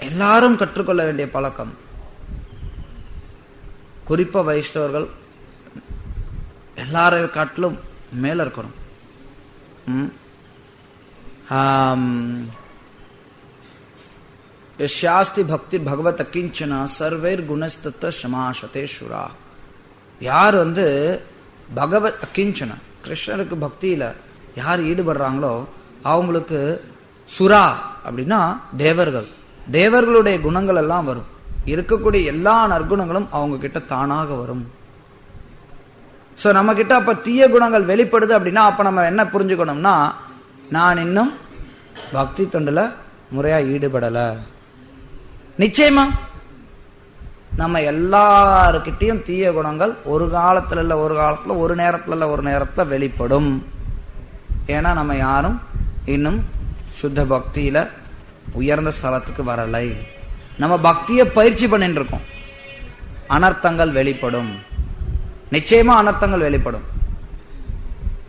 எல்லாரும் கற்றுக்கொள்ள வேண்டிய பழக்கம். குறிப்பா வைஷ்ணவர்கள் எல்லாரையும் காட்டிலும் மேல இருக்கணும். யஸ்யாஸ்தி பக்தி பகவத் அகிஞ்சனா சர்வைர் குணஸ்தத்த சமாசதேஸ்வரா. யார் பகவத் அகிஞ்சனா கிருஷ்ணருக்கு பக்தியில யார் ஈடுபடுறாங்களோ அவங்களுக்கு சுரா அப்படின்னா தேவர்கள், தேவர்களுடைய குணங்கள் எல்லாம் வரும். இருக்கக்கூடிய எல்லா நற்குணங்களும் அவங்க கிட்ட தானாக வரும். சோ நம்ம கிட்ட அப்ப தீய குணங்கள் வெளிப்படுது அப்படின்னா அப்ப நம்ம என்ன புரிஞ்சுக்கணும்னா, நான் இன்னும் பக்தி தொண்டுல முறையா ஈடுபடல. நிச்சயமா நம்ம எல்லாருக்கிட்டையும் தீய குணங்கள் ஒரு காலத்துல இல்ல ஒரு காலத்துல, ஒரு நேரத்துல இல்ல ஒரு நேரத்துல வெளிப்படும். ஏன்னா நம்ம யாரும் இன்னும் சுத்த பக்தியில உயர்ந்த ஸ்தலத்துக்கு வரலை. நம்ம பக்தியை பயிற்சி பண்ணிட்டு இருக்கோம். அனர்த்தங்கள் வெளிப்படும். நிச்சயமா அனர்த்தங்கள் வெளிப்படும்.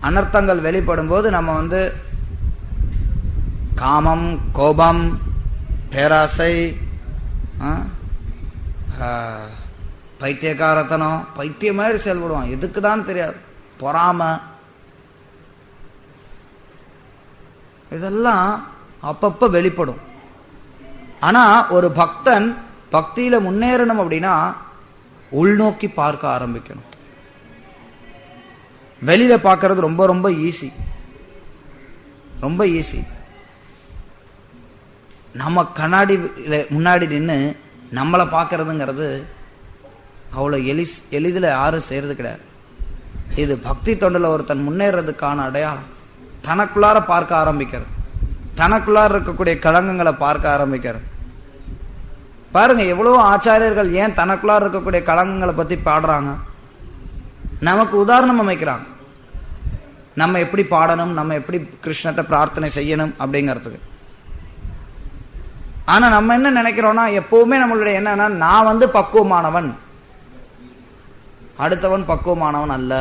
அனர்த்தங்கள் வெளிப்படும் போது நம்ம காமம், கோபம், பேராசை, பைத்தியக்காரத்தனம், பைத்திய மாதிரி செயல்படுவான். எதுக்குதான் தெரியாது. பொறாம, இதெல்லாம் அப்பப்ப வெளிப்படும். ஆனா ஒரு பக்தன் பக்தியில முன்னேறணும் அப்படின்னா உள்நோக்கி பார்க்க ஆரம்பிக்கணும். வெளியில பார்க்கறது ரொம்ப ரொம்ப ஈஸி, ரொம்ப ஈஸி. நம்ம கண்ணாடி முன்னாடி நின்று நம்மளை பார்க்கறதுங்கிறது அவ்வளவு எளிதில் யாரும் செய்யறது கிடையாது. இது பக்தி தொண்டுல ஒருத்தன் முன்னேறதுக்கான அடையாளம். தனக்குள்ளார பார்க்க ஆரம்பிக்கிறது, தனக்குள்ளார இருக்கக்கூடிய களங்கங்களை பார்க்க ஆரம்பிக்கிறது. பாருங்க, எவ்வளவு ஆச்சாரியர்கள் ஏன் தனக்குள்ளார இருக்கக்கூடிய களங்கங்களை பத்தி பாடுறாங்க, நமக்கு உதாரணம் அமைக்கிறாங்க. நம்ம எப்படி பாடணும், நம்ம எப்படி கிருஷ்ணத்தை பிரார்த்தனை செய்யணும் அப்படிங்கிறதுக்கு. ஆனா நம்ம என்ன நினைக்கிறோம்னா, எப்பவுமே நம்மளுடைய என்னன்னா, நான் பக்குவமானவன், அடுத்தவன் பக்குவமானவன் அல்ல.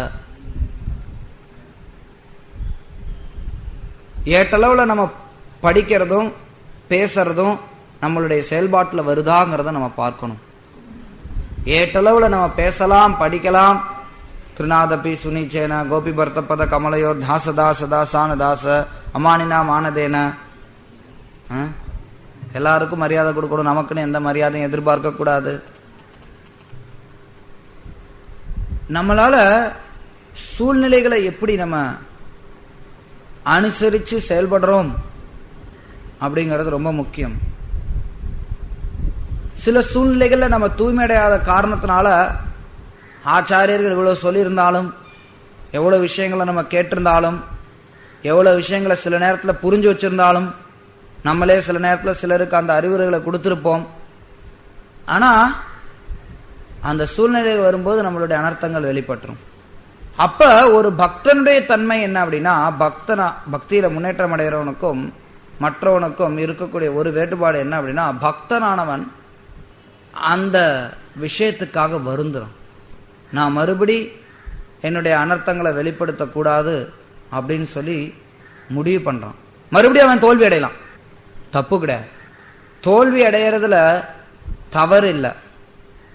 ஏட்டளவுல நம்ம படிக்கிறதும் பேசுறதும் நம்மளுடைய செயல்பாட்டில் வருதாங்கிறத நம்ம பார்க்கணும். ஏட்டளவுல நம்ம பேசலாம், படிக்கலாம். திருநாதபி சுனிச்சேன கோபி பர்த்தபத கமலையோர் தாசதாச தாசான தாச அமானினா மானதேன. எல்லாருக்கும் மரியாதை கொடுக்கணும், நமக்குன்னு எந்த மரியாதையும் எதிர்பார்க்க கூடாது. நம்மளால சூழ்நிலைகளை எப்படி நம்ம அனுசரிச்சு செயல்படுறோம் அப்படிங்கிறது ரொம்ப முக்கியம். சில சூழ்நிலைகள்ல நம்ம தூய்மையடையாத காரணத்தினால ஆச்சாரியர்கள் இவ்வளவு சொல்லியிருந்தாலும், எவ்வளவு விஷயங்களை நம்ம கேட்டிருந்தாலும், எவ்வளவு விஷயங்களை சில நேரத்தில் புரிஞ்சு வச்சிருந்தாலும், நம்மளே சில நேரத்தில் சிலருக்கு அந்த அறிவுரைகளை கொடுத்திருப்போம். ஆனா அந்த சூழ்நிலை வரும்போது நம்மளுடைய அனர்த்தங்கள் வெளிப்பட்டுரும். அப்ப ஒரு பக்தனுடைய தன்மை என்ன அப்படின்னா, பக்தியில முன்னேற்றம் அடைகிறவனுக்கும் மற்றவனுக்கும் இருக்கக்கூடிய ஒரு வேறுபாடு என்ன அப்படின்னா, பக்தனானவன் அந்த விஷயத்துக்காக வருந்துறான். நான் மறுபடி என்னுடைய அனர்த்தங்களை வெளிப்படுத்தக்கூடாது அப்படின்னு சொல்லி முடிவு பண்றான். மறுபடியும் அவன் தோல்வி அடையலாம், தப்பு கிடையாது. தோல்வி அடைகிறதுல தவறு இல்லை.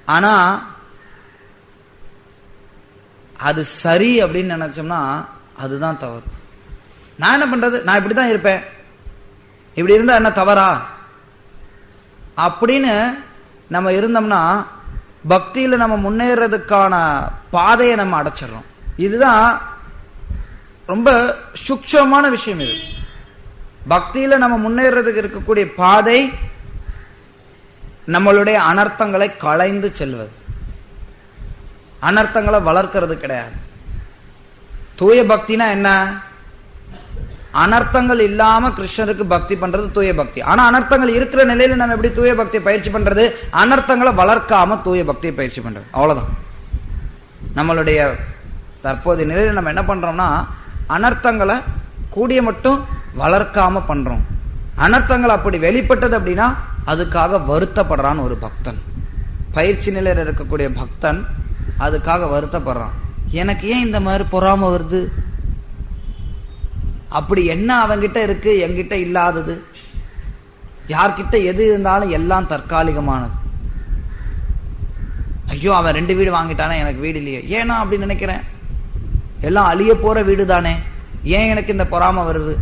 ஆனா அது சரி அப்படின்னு நினைச்சோம்னா அதுதான் தவறு. நான் என்ன பண்றது, நான் இப்படிதான் இருப்பேன், இப்படி இருந்தா என்ன தவறா அப்படின்னு நம்ம இருந்தோம்னா பக்தியில நம்ம முன்னேறதுக்கான பாதையை நம்ம அடைச்சிடறோம். இதுதான் ரொம்ப சூக்ஷ்மமான விஷயம். இது பக்தியில நம்ம முன்னேறதுக்கு இருக்கக்கூடிய பாதை நம்மளுடைய அனர்த்தங்களை களைந்து செல்வது, அனர்த்தங்களை வளர்க்கிறது கிடையாது. தூய பக்தினா என்ன? அனர்த்தங்கள் இல்லாம கிருஷ்ணருக்கு பக்தி பண்றது தூய பக்தி. ஆனா அனர்த்தங்கள் இருக்கிற நிலையில நம்ம எப்படி தூய பக்தியை பயிற்சி பண்றது? அனர்த்தங்களை வளர்க்காம தூய பக்தியை பயிற்சி பண்றது. அவ்வளவுதான். நம்மளுடைய தற்போதைய நிலையில நம்ம என்ன பண்றோம்னா அனர்த்தங்களை கூடிய மட்டும் வளர்க்காம பண்றோம். அனர்த்தங்கள் அப்படி வெளிப்பட்டது அப்படின்னா அதுக்காக வருத்தப்படுறான் ஒரு பக்தன். பயிற்சி நிலையில இருக்கக்கூடிய பக்தன் அதுக்காக வருத்தப்படுறான். எனக்கு ஏன் இந்த மாதிரி பொறாம வருது? அப்படி என்ன அவங்கிட்ட இருக்கு என்கிட்ட இல்லாதது? யார்கிட்ட எது இருந்தாலும் எல்லாம் தற்காலிகமானது. ஐயோ அவன் 2 வீடு வாங்கிட்டானே, எனக்கு வீடு இல்லையே, ஏன்னா அப்படி நினைக்கிறேன்? எல்லாம் அழிய போற வீடு தானே, ஏன் எனக்கு இந்த பொறாம வருது?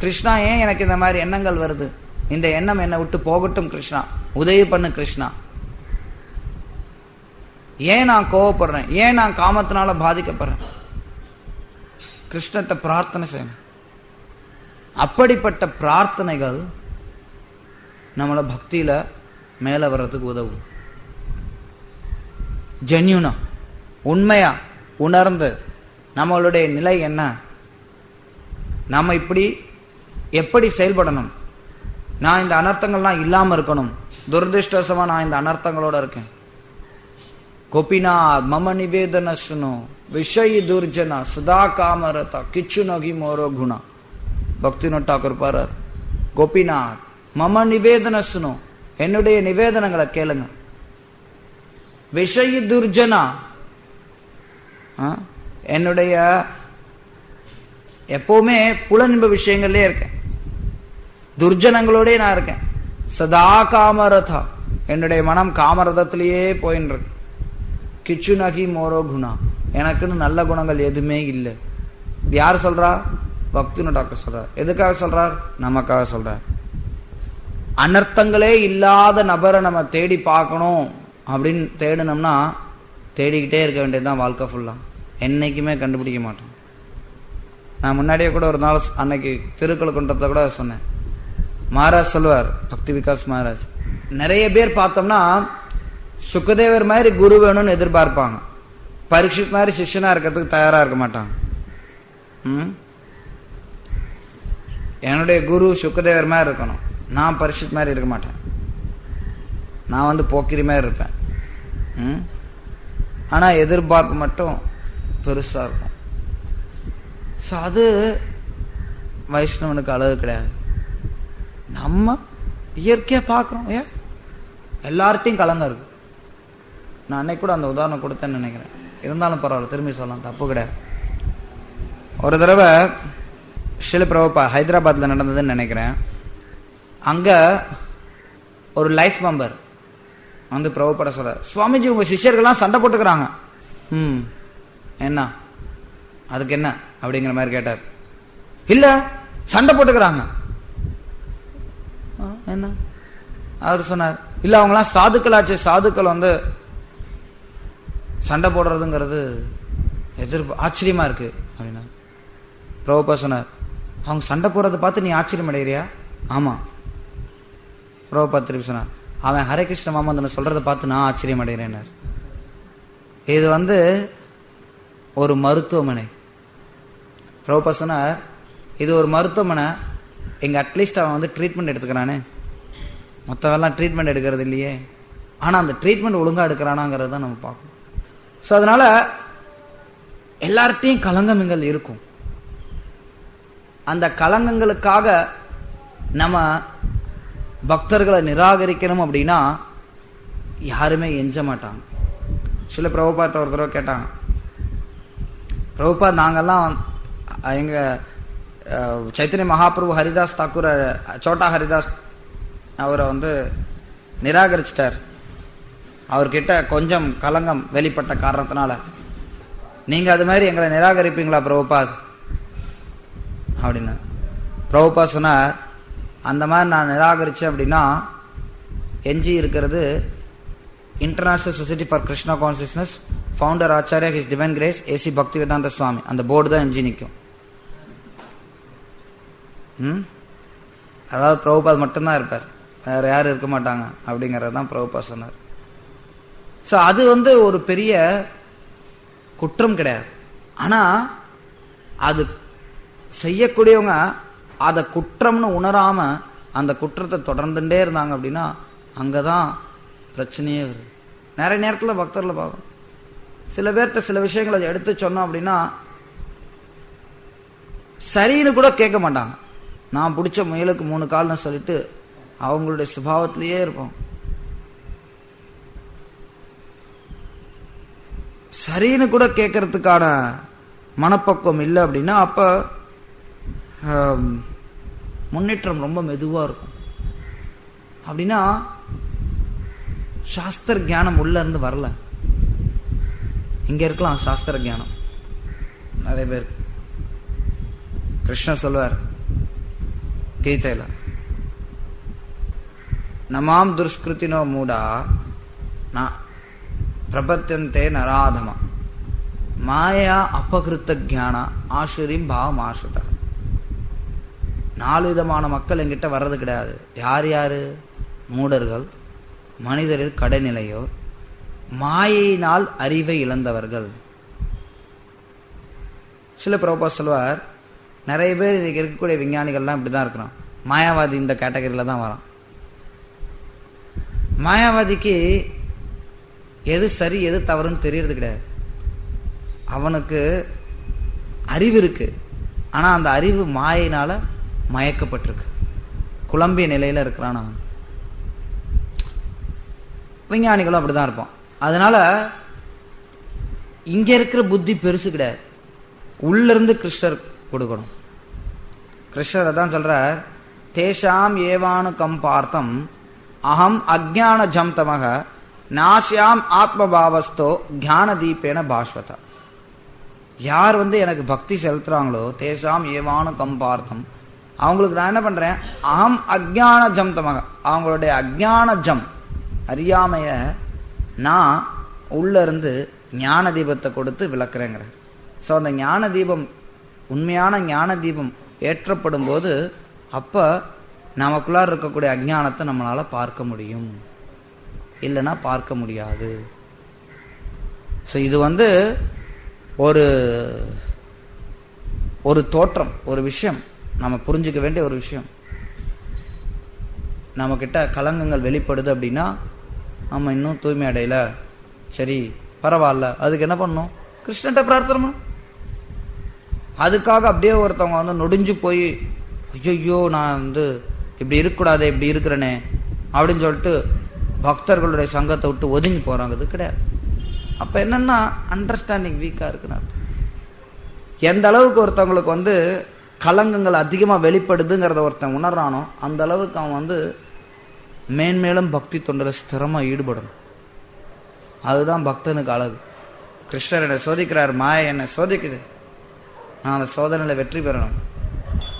கிருஷ்ணா ஏன் எனக்கு இந்த மாதிரி எண்ணங்கள் வருது? இந்த எண்ணம் என்னை விட்டு போகட்டும் கிருஷ்ணா, உதவி பண்ணு கிருஷ்ணா. ஏன் நான் கோவப்படுறேன்? ஏன் நான் காமத்தினால பாதிக்கப்படுறேன்? கிருஷ்ணத்தை பிரார்த்தனை செய்யணும். அப்படிப்பட்ட பிரார்த்தனைகள் நம்மளை பக்தியில மேல வர்றதுக்கு உதவும். ஜென்யூனா உண்மையா உணர்ந்து நம்மளுடைய நிலை என்ன, நாம இப்படி எப்படி செயல்படணும், நான் இந்த அனர்த்தங்கள்லாம் இல்லாம இருக்கணும், துரதிருஷ்டவசமா நான் இந்த அனர்த்தங்களோட இருக்கேன். கோபிநாத் மம நிவேதன சுனோ விஷய துர்ஜனா சுதா காமரதா கிச்சு நகி மோரோ குணா. பக்திவினோத் டாக்கூர் பாரார், கோபிநாத் மம நிவேதன சுனோ, என்னுடைய நிவேதனங்களை கேளுங்க. விஷய துர்ஜனா, என்னுடைய எப்பவுமே புலன்ப விஷயங்கள்லயே இருக்கேன், துர்ஜனங்களோட நான் இருக்கேன். சதா காமரதா, என்னுடைய மனம் காமரதத்திலேயே போயின்னு இருக்கு. கிச்சு நகி மோரோ குணா, எனக்குன்னு நல்ல குணங்கள் எதுவுமே இல்லை. இது யார் சொல்றா? பக்திவினோத் டாக்கூர் சொல்றார். எதுக்காக சொல்றார்? நமக்காக சொல்றார். அனர்த்தங்களே இல்லாத நபரை நம்ம தேடி பார்க்கணும் அப்படின்னு தேடினோம்னா தேடிக்கிட்டே இருக்க வேண்டியதுதான் வாழ்க்கை ஃபுல்லா. என்னைக்குமே கண்டுபிடிக்க மாட்டோம். நான் முன்னாடியே கூட ஒரு நாள் அன்னைக்கு திருக்குறள் கூட சொன்னேன். மகாராஜ் சொல்லுவார், பக்தி விகாஸ் மகாராஜ், நிறைய பேர் பார்த்தோம்னா சுக்கதேவர் மாதிரி குரு வேணும்னு எதிர்பார்ப்பாங்க, பரீட்சித் மாதிரி சிஷ்யனா இருக்கிறதுக்கு தயாரா இருக்க மாட்டாங்க. என்னுடைய குரு சுக்கதேவர் மாதிரி இருக்கணும், நான் பரீட்சித் மாதிரி இருக்க மாட்டேன், நான் போக்கிரி மாதிரி இருப்பேன். ஆனா எதிர்பார்ப்பு மட்டும் பெருசா இருக்கும். அது வைஷ்ணவனுக்கு அழகு கிடையாது. நம்ம இயற்கையா பார்க்கிறோம், ஏன் எல்லார்ட்டையும் கலங்க இருக்கு. நான் அன்னைக்கு கூட அந்த உதாரணம் கொடுத்தேன்னு நினைக்கிறேன், இருந்தாலும் பரவாயில்ல திரும்பி சொல்லலாம், தப்பு கிடையாது. ஒரு தடவை ஸ்ரீல பிரபுபா ஹைதராபாத்ல நடந்ததுன்னு நினைக்கிறேன். அங்க ஒரு லைஃப் மெம்பர் பிரபுபட சொல்ற, சுவாமிஜி உங்க சிஷ்யர்கள்லாம் சண்டை போட்டுக்கிறாங்க. என்ன அதுக்கு என்ன அப்படிங்கிற மாதிரி கேட்டார். இல்ல சண்டை போட்டுக்கிறாங்க. என்ன அவர் சொன்னார், இல்ல அவங்களாம் சாதுக்களாச்சு, சாதுக்கள் சண்டை போடுறதுங்கிறது ஆச்சரியமா இருக்கு அப்படின்னா. பிரபுபா சொன்னார், அவங்க சண்டை போடுறதை பார்த்து நீ ஆச்சரியம் அடைகிறியா? ஆமா. பிரபுபா திருப்பி சொன்னார், அவன் ஹரே கிருஷ்ண மாமந்தனை சொல்றதை பார்த்து நான் ஆச்சரியம் அடைகிறேன். இது ஒரு மருத்துவமனை. பிரபுபா சொன்னார், இது ஒரு மருத்துவமனை, எங்க அட்லீஸ்ட் அவன் ட்ரீட்மெண்ட் எடுத்துக்கிறானே, மொத்தவெல்லாம் ட்ரீட்மெண்ட் எடுக்கிறது இல்லையே, ஆனா அந்த ட்ரீட்மெண்ட் ஒழுங்கா எடுக்கிறானாங்கிறது தான் நம்ம பார்க்கணும். ஸோ அதனால எல்லார்ட்டையும் கலங்கங்கள் இருக்கும். அந்த கலங்கங்களுக்காக நம்ம பக்தர்களை நிராகரிக்கணும் அப்படின்னா யாருமே எஞ்ச மாட்டாங்க. சில பிரபுபாட்ட ஒரு தடவை கேட்டாங்க, பிரபுபா நாங்கெல்லாம் எங்க சைத்தன்ய மகாபிரபு ஹரிதாஸ் தாக்கூர், சோட்டா ஹரிதாஸ் அவரை நிராகரிச்சிட்டார், அவர்கிட்ட கொஞ்சம் கலங்கம் வெளிப்பட்ட காரணத்தினால, நீங்க அது மாதிரி எங்களை நிராகரிப்பீங்களா பிரபுபாத் அப்படின்னு. பிரபுபா சொன்னார், அந்த மாதிரி நான் நிராகரிச்சேன் அப்படின்னா எஞ்சி இருக்கிறது international society for Krishna consciousness, founder Acharya, his divine grace AC Bhaktivedanta Swami. அந்த போர்டு தான் எஞ்சி நிற்கும். அதாவது பிரபுபாத் மட்டும்தான் இருப்பார், வேற யாரும் இருக்க மாட்டாங்க அப்படிங்கறது தான் பிரபுபாத் சொன்னார். ஸோ அது ஒரு பெரிய குற்றம் கிடையாது. ஆனா அது செய்யக்கூடியவங்க அதை குற்றம்னு உணராம அந்த குற்றத்தை தொடர்ந்துட்டே இருந்தாங்க அப்படின்னா அங்கதான் பிரச்சனையே வருது. நிறைய நேரத்தில் பக்தர்களை பார்க்கணும், சில பேர்கிட்ட சில விஷயங்களை எடுத்து சொன்னோம் அப்படின்னா சரின்னு கூட கேட்க மாட்டாங்க. நான் பிடிச்ச முயலுக்கு 3 கால்னு சொல்லிட்டு அவங்களுடைய சுபாவத்திலேயே இருப்போம். சரின்னு கூட கேட்கறதுக்கான மனப்பக்குவம் இல்லை அப்படின்னா அப்ப முன்னேற்றம் ரொம்ப மெதுவா இருக்கும். அப்படின்னா சாஸ்திர ஞானம் உள்ள இருந்து வரல. இங்க இருக்கலாம் சாஸ்திர ஞானம் நிறைய பேர். கிருஷ்ணர் சொல்வார் கீதையில, நமாம் துஷ்கிருத்தினோ மூடா பிரபத்தியந்தே நராதமா மாயா அபகிருத்த ஜான ஆசுரிம் பாவம் ஆசுத. 4 விதமான மக்கள் என்கிட்ட வர்றது கிடையாது. யார் யாரு? மூடர்கள், மனிதரில் கடைநிலையோர், மாயினால் அறிவை இழந்தவர்கள். சில பிரபுபாத் சொல்வார், நிறைய பேர் இதுக்கு இருக்கக்கூடிய விஞ்ஞானிகள்லாம் இப்படிதான் இருக்கிறான். மாயாவாதி இந்த கேட்டகரியில தான் வரான். மாயாவாதிக்கு எது சரி எது தவறுன்னு தெரியறது கிடையாது. அவனுக்கு அறிவு இருக்கு, ஆனா அந்த அறிவு மாயினால மயக்கப்பட்டிருக்கு, குழம்பிய நிலையில இருக்கிறான் அவன். விஞ்ஞானிகளும் அப்படிதான் இருப்பான். அதனால இங்க இருக்கிற புத்தி பெருசு கிடையாது, உள்ள இருந்து கிருஷ்ணர் கொடுக்கணும். கிருஷ்ணர் தான் சொல்றார், தேஷாம் ஏவானு கம்பார்த்தம் அகம் அஜ்ஞான ஜம் தமக நாஷ்யாம் ஆத்மபாவஸ்தோ ஞான தீபேன பாஸ்வதா. யார் எனக்கு பக்தி செலுத்துறாங்களோ தேஷாம் ஏவானு கம்பார்த்தம், அவங்களுக்கு நான் என்ன பண்றேன், அகம் அஜ்ஞான ஜம் தமக, அவங்களுடைய அஜ்ஞான ஜம் அறியாமைய நான் உள்ள இருந்து ஞான தீபத்தை கொடுத்து விளக்குறேங்கிற. ஸோ அந்த ஞான தீபம், உண்மையான ஞான தீபம் ஏற்றப்படும் போது அப்ப நமக்குள்ளார் இருக்கக்கூடிய அஜ்ஞானத்தை நம்மளால பார்க்க முடியும், இல்லைன்னா பார்க்க முடியாது. ஸோ இது ஒரு ஒரு தோற்றம், ஒரு விஷயம், நம்ம புரிஞ்சுக்க வேண்டிய ஒரு விஷயம். நம்ம கிட்ட கலங்கங்கள் வெளிப்படுது அப்படின்னா நம்ம இன்னும் தூய்மை அடையல, சரி பரவாயில்ல, அதுக்கு என்ன பண்ணணும், கிருஷ்ணன்ட்ட பிரார்த்தனை பண்ணணும். அதுக்காக அப்படியே ஒருத்தவங்க நொடிஞ்சு போய் ஐயோ நான் இப்படி இருக்கக்கூடாது, இப்படி இருக்கிறேனே அப்படின்னு சொல்லிட்டு பக்தர்களுடைய சங்கத்தை விட்டு ஒதுங்கி போறாங்க, அது கிடையாது. அப்ப என்னன்னா அண்டர்ஸ்டாண்டிங் வீக்கா இருக்குன்னு அர்த்தம். எந்த அளவுக்கு ஒருத்தவங்களுக்கு கலங்கங்கள் அதிகமா வெளிப்படுதுங்கிறத ஒருத்தன் உணர்றானோ அந்த அளவுக்கு அவன் மேன்மேலும் பக்தி தொண்டில் ஸ்திரமா ஈடுபடணும். அதுதான் பக்தனுக்கு அழகு. கிருஷ்ணர் என்னை சோதிக்கிறார், மாயை என்னை சோதிக்குது, நான் அந்த சோதனையில வெற்றி பெறணும்,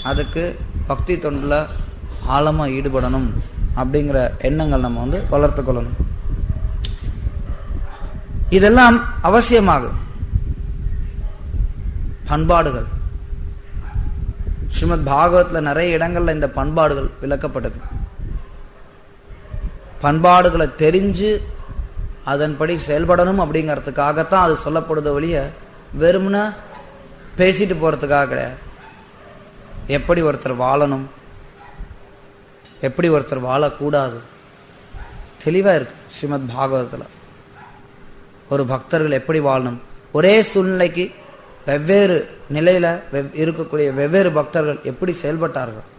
அதுக்கு பக்தி தொண்டில் ஆழமா ஈடுபடணும் அப்படிங்கிற எண்ணங்கள் நம்ம வளர்த்து கொள்ளணும். இதெல்லாம் அவசியமாகும். பண்பாடுகள், ஸ்ரீமத் பாகவத்ல நிறைய இடங்கள்ல இந்த பண்பாடுகள் விளக்கப்பட்டது. பண்பாடுகளை தெரிஞ்சு அதன்படி செயல்படணும் அப்படிங்கிறதுக்காகத்தான் அது சொல்லப்படுது ஒழிய வெறும்னா பேசிட்டு போறதுக்காக கிடையாது. எப்படி ஒருத்தர் வாழணும், எப்படி ஒருத்தர் வாழக்கூடாது தெளிவா இருக்கு ஸ்ரீமத் பாகவதத்துல. ஒரு பக்தர்கள் எப்படி வாழணும், ஒரே சூழ்நிலைக்கு வெவ்வேறு நிலையில இருக்கக்கூடிய வெவ்வேறு பக்தர்கள் எப்படி செயல்பட்டார்கள்,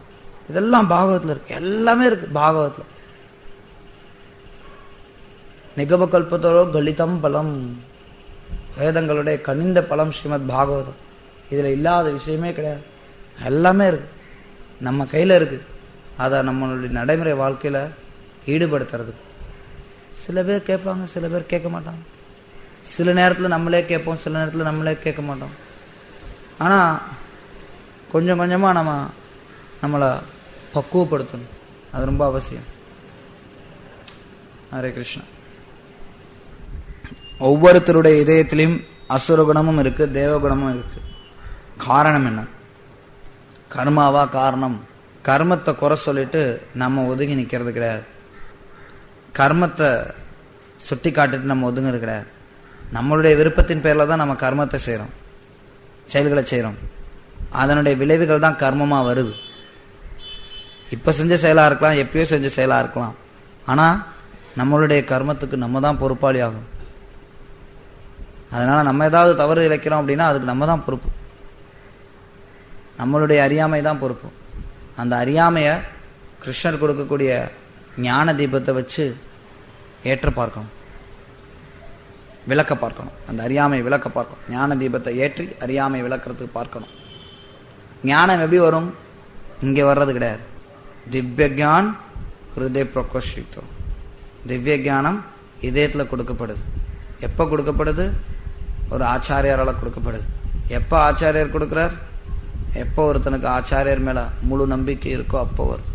இதெல்லாம் பாகவத்துல இருக்கு, எல்லாமே இருக்கு பாகவத்துல. நிகம கல்பத்தோரோ கலிதம் பலம், வேதங்களுடைய கனிந்த பலம் ஸ்ரீமத் பாகவதம். இதுல இல்லாத விஷயமே கிடையாது, எல்லாமே இருக்கு, நம்ம கையில இருக்கு. அதை நம்மளுடைய நடைமுறை வாழ்க்கையில ஈடுபடுத்துறது. சில பேர் கேட்பாங்க, சில பேர் கேட்க மாட்டாங்க. சில நேரத்தில் நம்மளே கேட்போம், சில நேரத்தில் நம்மளே கேட்க மாட்டோம். ஆனா கொஞ்சம் கொஞ்சமா நம்மளை பக்குவப்படுத்தணும், அது ரொம்ப அவசியம். ஹரே கிருஷ்ணா. ஒவ்வொருத்தருடைய இதயத்திலையும் அசுரகுணமும் இருக்கு, தேவகுணமும் இருக்கு. காரணம் என்ன? கர்மாவா காரணம்? கர்மத்தை குறை சொல்லிட்டு நம்ம ஒதுங்கி நிக்கிறது கிடையாது. கர்மத்தை சுட்டி காட்டிட்டு நம்ம ஒதுங்கிறது கிடையாது. நம்மளுடைய விருப்பத்தின் பேர்ல தான் நம்ம கர்மத்தை செய்யறோம், செயல்களை செய்யறோம். அதனுடைய விளைவுகள் தான் கர்மமா வருது. இப்ப செஞ்ச செயலா இருக்கலாம், எப்பயோ செஞ்ச செயலா இருக்கலாம். ஆனா நம்மளுடைய கர்மத்துக்கு நம்ம தான் பொறுப்பாளி ஆகும். அதனால நம்ம ஏதாவது தவறு இழைக்கிறோம் அப்படின்னா அதுக்கு நம்ம தான் பொறுப்பு. நம்மளுடைய அறியாமை தான் பொறுப்பு. அந்த அறியாமைய கிருஷ்ணர் கொடுக்கக்கூடிய ஞான தீபத்தை வச்சு ஏற்ற பார்க்கணும், விளக்க பார்க்கணும். அந்த அறியாமை விளக்க பார்க்கணும். ஞான தீபத்தை ஏற்றி அறியாமை விளக்கிறதுக்கு பார்க்கணும். ஞானம் எப்படி வரும்? இங்கே வர்றது கிடையாது. திவ்ய ஜான் ஹிருதய பிரகோஷித்தம். திவ்ய ஜானம் இதயத்தில் கொடுக்கப்படுது. எப்போ கொடுக்கப்படுது? ஒரு ஆச்சாரியாரால் கொடுக்கப்படுது. எப்போ ஆச்சாரியர் கொடுக்கிறார்? எப்போ ஒருத்தனுக்கு ஆச்சாரியர் மேல முழு நம்பிக்கை இருக்கோ அப்போ வருது.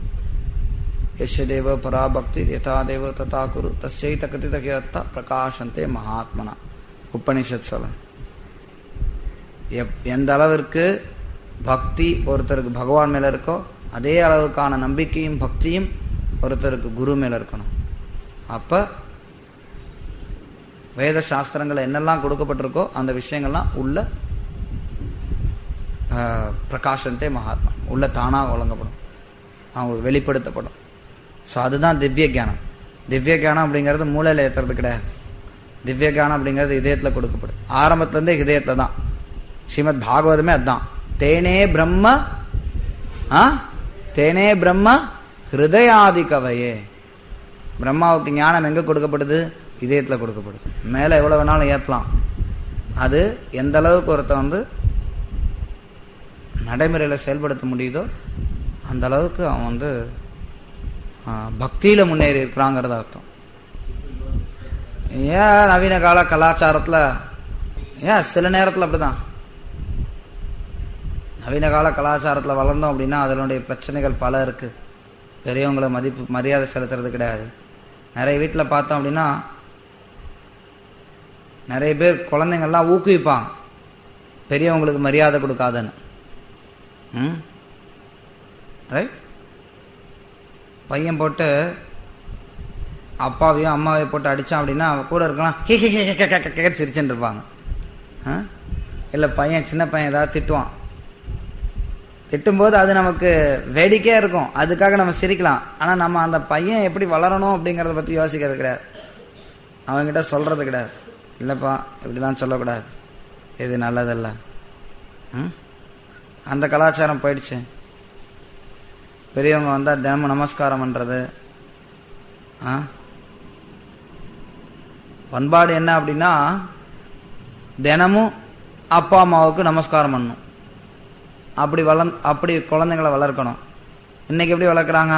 யசதேவ பராபக்தி யதாதேவ ததா குரு தஸ்யை தகதி தகியத்த பிரகாசந்தே மகாத்மனா. உபனிஷத் சொல்ல எந்த அளவிற்கு பக்தி ஒருத்தருக்கு பகவான் மேல இருக்கோ அதே அளவுக்கான நம்பிக்கையும் பக்தியும் ஒருத்தருக்கு குரு மேல இருக்கணும். அப்ப வேத சாஸ்திரங்கள் என்னெல்லாம் கொடுக்கப்பட்டிருக்கோ அந்த விஷயங்கள்லாம் உள்ள பிரகாசந்தே மகாத்மா உள்ள தானாக வழங்கப்படும், அவங்களுக்கு வெளிப்படுத்தப்படும். ஸோ அதுதான் திவ்ய ஜானம். திவ்ய ஜானம் அப்படிங்கிறது மூளையில் ஏற்றுறது கிடையாது. திவ்ய ஜானம் அப்படிங்கிறது இதயத்தில் கொடுக்கப்படும். ஆரம்பத்துலேருந்தே இதயத்தில் தான். ஸ்ரீமத் பாகவதமே அதுதான். தேனே பிரம்ம ஹிருதயாதி கவையே. பிரம்மாவுக்கு ஞானம் எங்கே கொடுக்கப்படுது? இதயத்தில் கொடுக்கப்படுது. மேலே எவ்வளோ வேணாலும் ஏற்றலாம். அது எந்த அளவுக்கு ஒருத்தன் நடைமுறையில் செயல்படுத்த முடியுதோ அந்த அளவுக்கு அவன் பக்தியில முன்னேறி இருக்கிறாங்கிறது அர்த்தம். ஏன் நவீன கால கலாச்சாரத்தில் ஏன் சில நேரத்தில் அப்படிதான். நவீன கால கலாச்சாரத்தில் வளர்ந்தோம் அப்படின்னா அதனுடைய பிரச்சனைகள் பல இருக்கு. பெரியவங்களை மரியாதை செலுத்துறது கிடையாது. நிறைய வீட்டில் பார்த்தோம் அப்படின்னா நிறைய பேர் குழந்தைங்கள்லாம் ஊக்குவிப்பாங்க பெரியவங்களுக்கு மரியாதை கொடுக்காதன்னு. ரைட். பையன் போட்டு அப்பாவையும் அம்மாவையும் போட்டு அடித்தான் அப்படின்னா கூட இருக்கலாம் சிரிச்சுட்டு இருப்பாங்க. இல்லை பையன் சின்ன பையன் ஏதாவது திட்டுவான். திட்டும்போது அது நமக்கு வேடிக்கையாக இருக்கும், அதுக்காக நம்ம சிரிக்கலாம். ஆனால் நம்ம அந்த பையன் எப்படி வளரணும் அப்படிங்கிறத பற்றி யோசிக்கிறது கிடையாது, அவங்ககிட்ட சொல்கிறது கிடையாது. இல்லைப்பா இப்படிலாம் சொல்லக்கூடாது, இது நல்லதில்லை. அந்த கலாச்சாரம் போயிடுச்சு. பெரியவங்க வந்தால் தினமும் நமஸ்காரம் பண்ணுறது. பண்பாடு என்ன அப்படின்னா தினமும் அப்பா அம்மாவுக்கு நமஸ்காரம் பண்ணணும். அப்படி குழந்தைங்களை வளர்க்கணும். இன்னைக்கு எப்படி வளர்க்குறாங்க?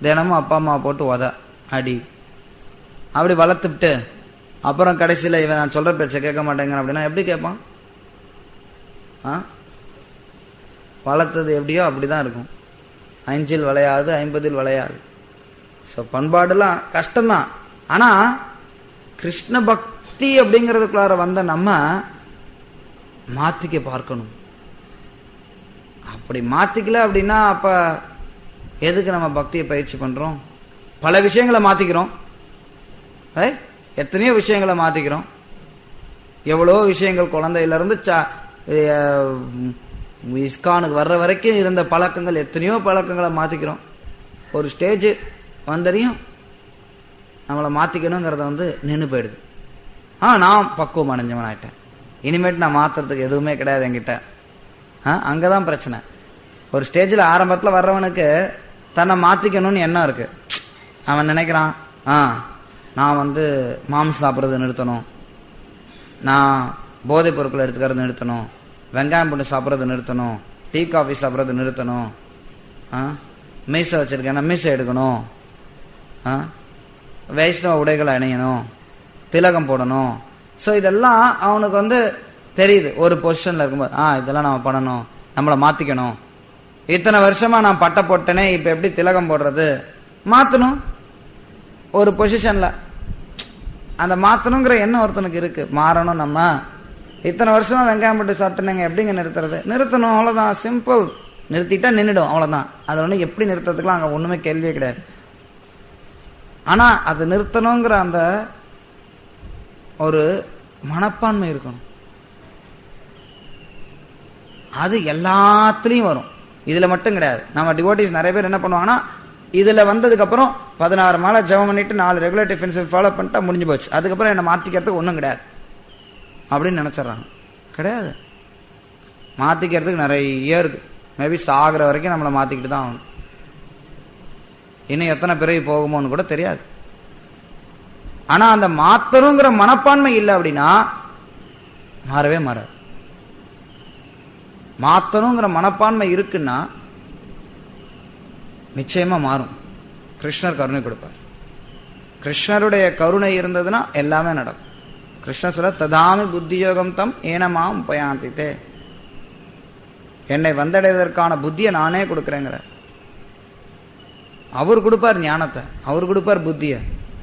தினமும் அப்பா அம்மா போட்டு அடி அப்படி வளர்த்துட்டு அப்புறம் கடைசியில் இவன் நான் சொல்கிற பேச்சை கேட்க மாட்டேங்கிறான் அப்படின்னா எப்படி கேட்பான்? வளர்த்தது எப்படியோ அப்படி தான் இருக்கும். 5 விளையாது 50 விளையாது. ஸோ பண்பாடுலாம் கஷ்டம்தான். ஆனால் கிருஷ்ண பக்தி அப்படிங்கிறதுக்குள்ளார வந்த நம்ம மாற்றிக்க பார்க்கணும். அப்படி மாற்றிக்கல அப்படின்னா அப்போ எதுக்கு நம்ம பக்தியை பயிற்சி பண்ணுறோம்? பல விஷயங்களை மாற்றிக்கிறோம், எத்தனையோ விஷயங்களை மாற்றிக்கிறோம். எவ்வளோ விஷயங்கள் குழந்தையிலேருந்து இஸ்கானுக்கு வர்ற வரைக்கும் இருந்த பழக்கங்கள், எத்தனையோ பழக்கங்களை மாற்றிக்கிறோம். ஒரு ஸ்டேஜ் வந்தரையும் நம்மளை மாற்றிக்கணுங்கிறத நின்று போயிடுது. நான் பக்குவம் அடைஞ்சவன் ஆகிட்டேன், இனிமேட்டு நான் மாற்றுறதுக்கு எதுவுமே கிடையாது என்கிட்ட. அங்கே தான் பிரச்சனை. ஒரு ஸ்டேஜில் ஆரம்பத்தில் வர்றவனுக்கு தன்னை மாற்றிக்கணும்னு எண்ணம் இருக்குது. அவன் நினைக்கிறான், நான் மாம்சம் சாப்பிட்றது நிறுத்தணும், நான் போதைப் பொருட்களை எடுத்துக்கிறது நிறுத்தணும், வெங்காயம் பூண்டு சாப்பிட்றது நிறுத்தணும், டீ காஃபி சாப்பிட்றது நிறுத்தணும், மீசை வச்சுருக்கேன்னா மீசை எடுக்கணும், வைஷ்ணவ உடைகளை அணியணும், திலகம் போடணும். ஸோ இதெல்லாம் அவனுக்கு தெரியுது. ஒரு பொசிஷனில் இருக்கும்போது இதெல்லாம் நம்ம பண்ணணும், நம்மளை மாற்றிக்கணும். இத்தனை வருஷமாக நான் பட்டை போட்டேனே, இப்போ எப்படி திலகம் போடுறது? மாற்றணும். ஒரு பொசிஷனில் அந்த மாற்றணுங்கிற எண்ணம் ஒருத்தனுக்கு இருக்கு. மாறணும், நம்ம இத்தனை வருஷமா வெங்காயம் போட்டு சாப்பிட்டுனாங்க, எப்படிங்க நிறுத்துறது? நிறுத்தணும், அவ்வளோதான், சிம்பிள். நிறுத்திட்டா நின்றுடும், அவ்வளோதான். அது ஒன்று எப்படி நிறுத்துறதுக்குலாம் அங்கே ஒன்றுமே கேள்வியே கிடையாது. ஆனால் அது நிறுத்தணுங்கிற அந்த ஒரு மனப்பான்மை இருக்கணும். அது எல்லாத்துலேயும் வரும், இதில் மட்டும் கிடையாது. நம்ம டிவோட்டிஸ் நிறைய பேர் என்ன பண்ணுவாங்கன்னா, இதில் வந்ததுக்கப்புறம் 16 மாலை ஜெபம் பண்ணிட்டு 4 ரெகுலர் டிஃபென்ஸ் ஃபாலோ பண்ணிட்டா முடிஞ்சு போச்சு, அதுக்கப்புறம் என்னை மாற்றிக்கிறதுக்கு ஒன்றும் கிடையாது அப்படின்னு நினச்சிட்றாங்க. கிடையாது, மாற்றிக்கிறதுக்கு நிறைய இருக்கு. மேபி சாகிற வரைக்கும் நம்மளை மாற்றிக்கிட்டு தான் ஆகணும். இன்னும் எத்தனை பிறகு போகுமோன்னு கூட தெரியாது. ஆனால் அந்த மாற்றணுங்கிற மனப்பான்மை இல்லை அப்படின்னா மாறவே மாறாது. மாற்றணுங்கிற மனப்பான்மை இருக்குன்னா நிச்சயமா மாறும். கிருஷ்ணர் கருணை கொடுப்பார். கிருஷ்ணருடைய கருணை இருந்ததுன்னா எல்லாமே நடக்கும். கிருஷ்ணர் சொல்ல, ததாமி புத்தியோகம் தம் ஏனமாம் உபயாந்தித்தே, என்னை வந்தடைவதற்கான புத்தியை நானே கொடுக்குறேங்கிற. அவர் கொடுப்பார் ஞானத்தை, அவர் கொடுப்பார் புத்தியை.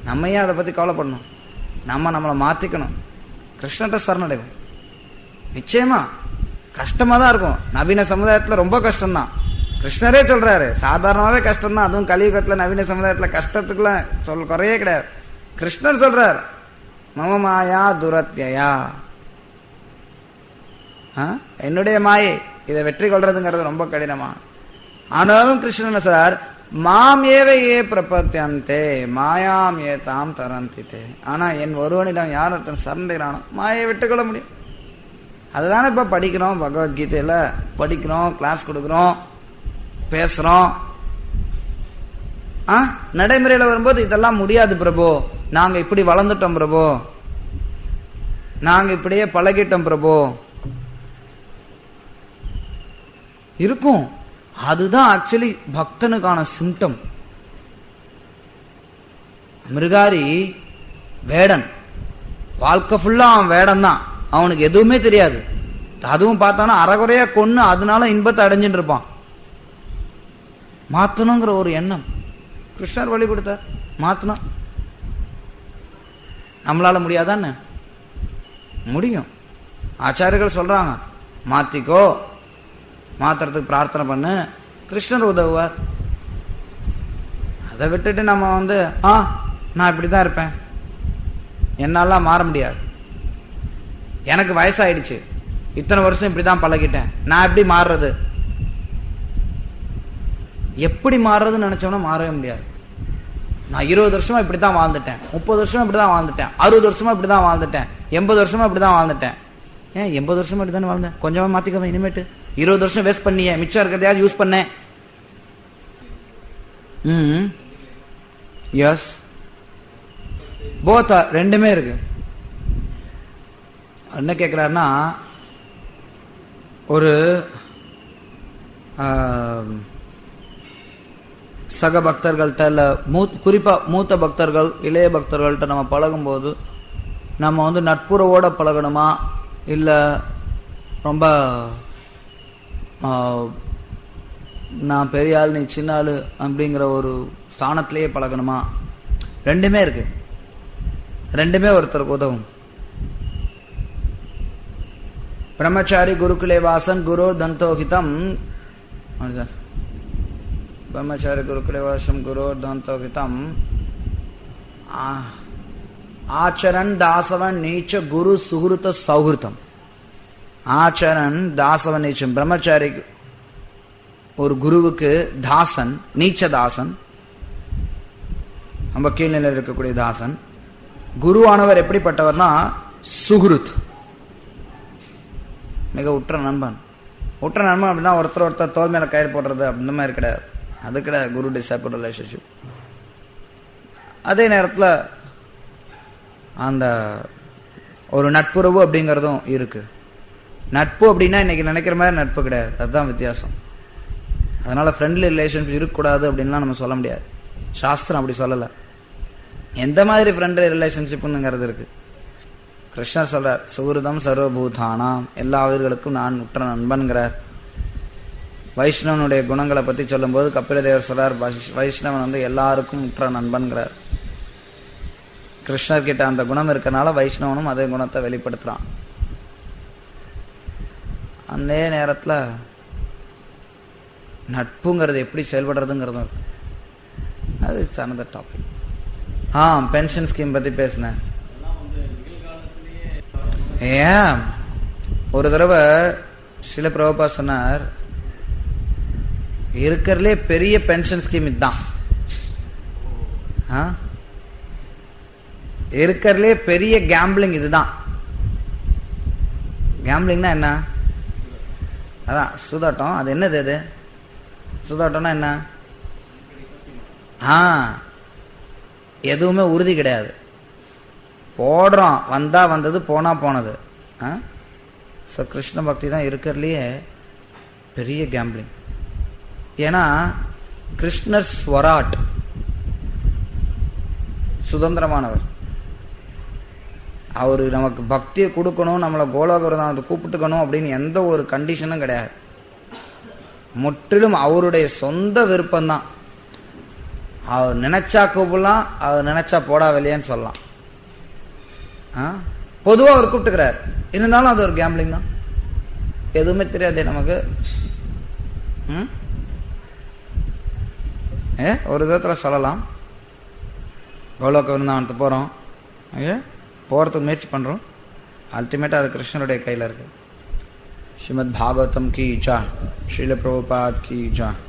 நம்ம ஏன் அதை பற்றி கவலைப்படணும்? நம்மளை மாற்றிக்கணும், கிருஷ்ணர்கிட்ட சரணடைவோம். நிச்சயமா கஷ்டமாக தான் இருக்கும். நவீன சமுதாயத்தில் ரொம்ப கஷ்டம்தான். கிருஷ்ணரே சொல்றாரு, சாதாரணமாகவே கஷ்டம்தான். அதுவும் கலியுகத்தில் நவீன சமுதாயத்தில் கஷ்டத்துக்குலாம் குறையே கிடையாது. கிருஷ்ணர் சொல்றார், மம மாயா துரத்யா, என்னுடைய மாயை, இதை வெற்றி கொள்றதுங்கிறது ரொம்ப கடினமா. ஆனாலும் கிருஷ்ணன் சார், மாம் ஏவையே பிரபத்தியந்தே மாயாம் ஏ தாம் தரந்தித்தே. ஆனா என் ஒருவனிடம் யார் ஒருத்தன் சரண்டைகிறானோ மாயை விட்டுக்கொள்ள முடியும். அதுதானே இப்ப படிக்கிறோம், பகவத்கீதையில படிக்கிறோம், கிளாஸ் கொடுக்குறோம், பேசுறோம். நடைமுறையில வரும்போது இதெல்லாம் முடியாது பிரபு, நாங்க இப்படி வளர்ந்துட்டோம் பிரபு, நாங்க இப்படியே பழகிட்டோம் பிரபு இருக்கும். அதுதான் ஆக்சுவலி பக்தனுக்கான சிம்டம். மிருகாரி வேடன், வாழ்க்கை ஃபுல்லா அவன் வேடன் தான், அவனுக்கு எதுவுமே தெரியாது. அதுவும் பார்த்தானா அறகுறையா கொன்னு அதனால இன்பத்தை அடைஞ்சுட்டு இருப்பான். மாத்தணுங்கிற ஒரு எண்ணம் கிருஷ்ணர் வழி கொடுத்தார், மாத்தணும். நம்மளால முடியாதான்னு? முடியும். ஆச்சாரியர்கள் சொல்றாங்க, மாத்திக்கோ, மாத்துறதுக்கு பிரார்த்தனை பண்ணு, கிருஷ்ணர் உதவுவார். அதை விட்டுட்டு நம்ம நான் இப்படிதான் இருப்பேன், என்னாலாம் மாற முடியாது, எனக்கு வயசாயிடுச்சு, இத்தனை வருஷம் இப்படிதான் பழகிட்டேன், நான் எப்படி மாறுறது? எப்படி மாறுறதுன்னு நினைச்சோம்னா மாறவே முடியாது. நான் 20 வருஷமா இப்படித்தான் வாழ்ந்துட்டேன், 30 வருஷமா இப்படிதான் வாழ்ந்துட்டேன், 60 வருஷமா இப்படிதான் வாழ்ந்துட்டேன், 80 வருஷமா இப்படிதான் வாழ்ந்துட்டேன். ஏன் 80 வருஷமா இப்படிதான் வாழ்ந்தேன், கொஞ்சமா மாத்திக்கவே. இனிமேட்டு 20 வருஷம் வேஸ்ட் பண்ணிய, மிச்சம் இருக்கிறதையாவது யூஸ் பண்ணேன். எஸ், போத் ரெண்டுமே இருக்கு. என்ன கேட்கிறாருன்னா, ஒரு சக பக்தர்கள்ட்ட இல்ல குறிப்பா மூத்த பக்தர்கள் இளைய பக்தர்கள்ட்ட நம்ம பழகும் போது நம்ம நட்புறவோட பழகணுமா, இல்ல ரொம்ப நான் பெரிய ஆள் நீ சின்ன ஆளு அப்படிங்கிற ஒரு ஸ்தானத்திலேயே பழகணுமா? ரெண்டுமே இருக்கு. ரெண்டுமே ஒருத்தருக்கு உதவும். பிரம்மச்சாரி குருகுலே வாசன் குரு தந்தோகிதம், பிரம்மச்சாரி குருகுலே வாசம் குரு தந்தோகிதம் ஆச்சரன் தாசவன் நீச்ச குரு சுகிருத்த சௌகிருத்தம். ஆச்சரன் தாசவன் நீச்சம். பிரம்மச்சாரி ஒரு குருவுக்கு தாசன், நீச்ச தாசன், நம்ம கீழ்நிலையில் இருக்கக்கூடிய தாசன். குருவானவர் எப்படிப்பட்டவர்னா சுகிருத், மிக உற்ற நண்பன். உற்ற நண்பன் அப்படின்னா ஒருத்தர் தோல் மேல கயிறு போடுறது அந்த மாதிரி கிடையாது. அது கிடையாது குரு டிசைபிள் ரிலேஷன்ஷிப். அதே நேரத்தில் அந்த ஒரு நட்புறவு அப்படிங்கிறதும் இருக்கு. நட்பு அப்படின்னா இன்னைக்கு நினைக்கிற மாதிரி நட்பு கிடையாது, அதுதான் வித்தியாசம். அதனால ஃப்ரெண்ட்லி ரிலேஷன்ஷிப் இருக்கக்கூடாது அப்படின்லாம் நம்ம சொல்ல முடியாது. சாஸ்திரம் அப்படி சொல்லலை. எந்த மாதிரி ஃப்ரெண்ட்லி ரிலேஷன்ஷிப்னுங்கிறது இருக்கு. கிருஷ்ணர் சொல்றார், சுகிருதம் சர்வபூதானாம், எல்லா உயிர்களுக்கும் நான் உற்ற நண்பன்கிறார். வைஷ்ணவனுடைய குணங்களை பற்றி சொல்லும்போது கபிலதேவர் சொல்றார், வைஷ்ணவன் எல்லாருக்கும் உற்ற நண்பன்கிறார். கிருஷ்ணர்கிட்ட அந்த குணம் இருக்கனால வைஷ்ணவனும் அதே குணத்தை வெளிப்படுத்துறான். அந்த நேரத்தில் நட்புங்கிறது எப்படி செயல்படுறதுங்கிறதும் இருக்கு. அது it's another topic. Pension scheme பற்றி பேசினேன். ஏன் ஒரு தடவை ஸ்ரீல பிரபுபா சொன்னார், இருக்கிறதுலே பெரிய பென்ஷன் ஸ்கீம் இதுதான். இருக்கிறதுலே பெரிய கேம்பிளிங் இதுதான். கேம்பிளிங்னா என்ன? அதான் சூதாட்டம். அது என்னது? அது சூதாட்டம்னா என்ன? எதுவுமே உறுதி கிடையாது. போடுறோம், வந்தா வந்தது, போனா போனது. ஸோ கிருஷ்ண பக்தி தான் இருக்கிறதுலையே பெரிய கேம்பிளிங். ஏன்னா கிருஷ்ணர் ஸ்வராட், சுதந்திரமானவர். அவரு நமக்கு பக்தியை கொடுக்கணும், நம்மளை கோலோகரதானத்தை கூப்பிட்டுக்கணும் அப்படின்னு எந்த ஒரு கண்டிஷனும் கிடையாது. முற்றிலும் அவருடைய சொந்த விருப்பம்தான். அவர் நினைச்சா கூப்பிடலாம், அவர் நினைச்சா போடா வெளியேன்னு சொல்லலாம். பொதுவாக அவர் கூப்பிட்டுக்கிறார். இருந்தாலும் அது ஒரு கேம்பிளிங் தான். எதுவுமே தெரியாதே நமக்கு. ஒரு விதத்தில் சொல்லலாம், கோலோக விருந்தாவனத்துக்கு போகிறோம், போகிறதுக்கு முயற்சி பண்ணுறோம், அல்டிமேட்டாக அது கிருஷ்ணனுடைய கையில் இருக்கு. ஸ்ரீமத் பாகவதம் கி ஜாய், ஸ்ரீல பிரபுபாத் கி ஜாய்.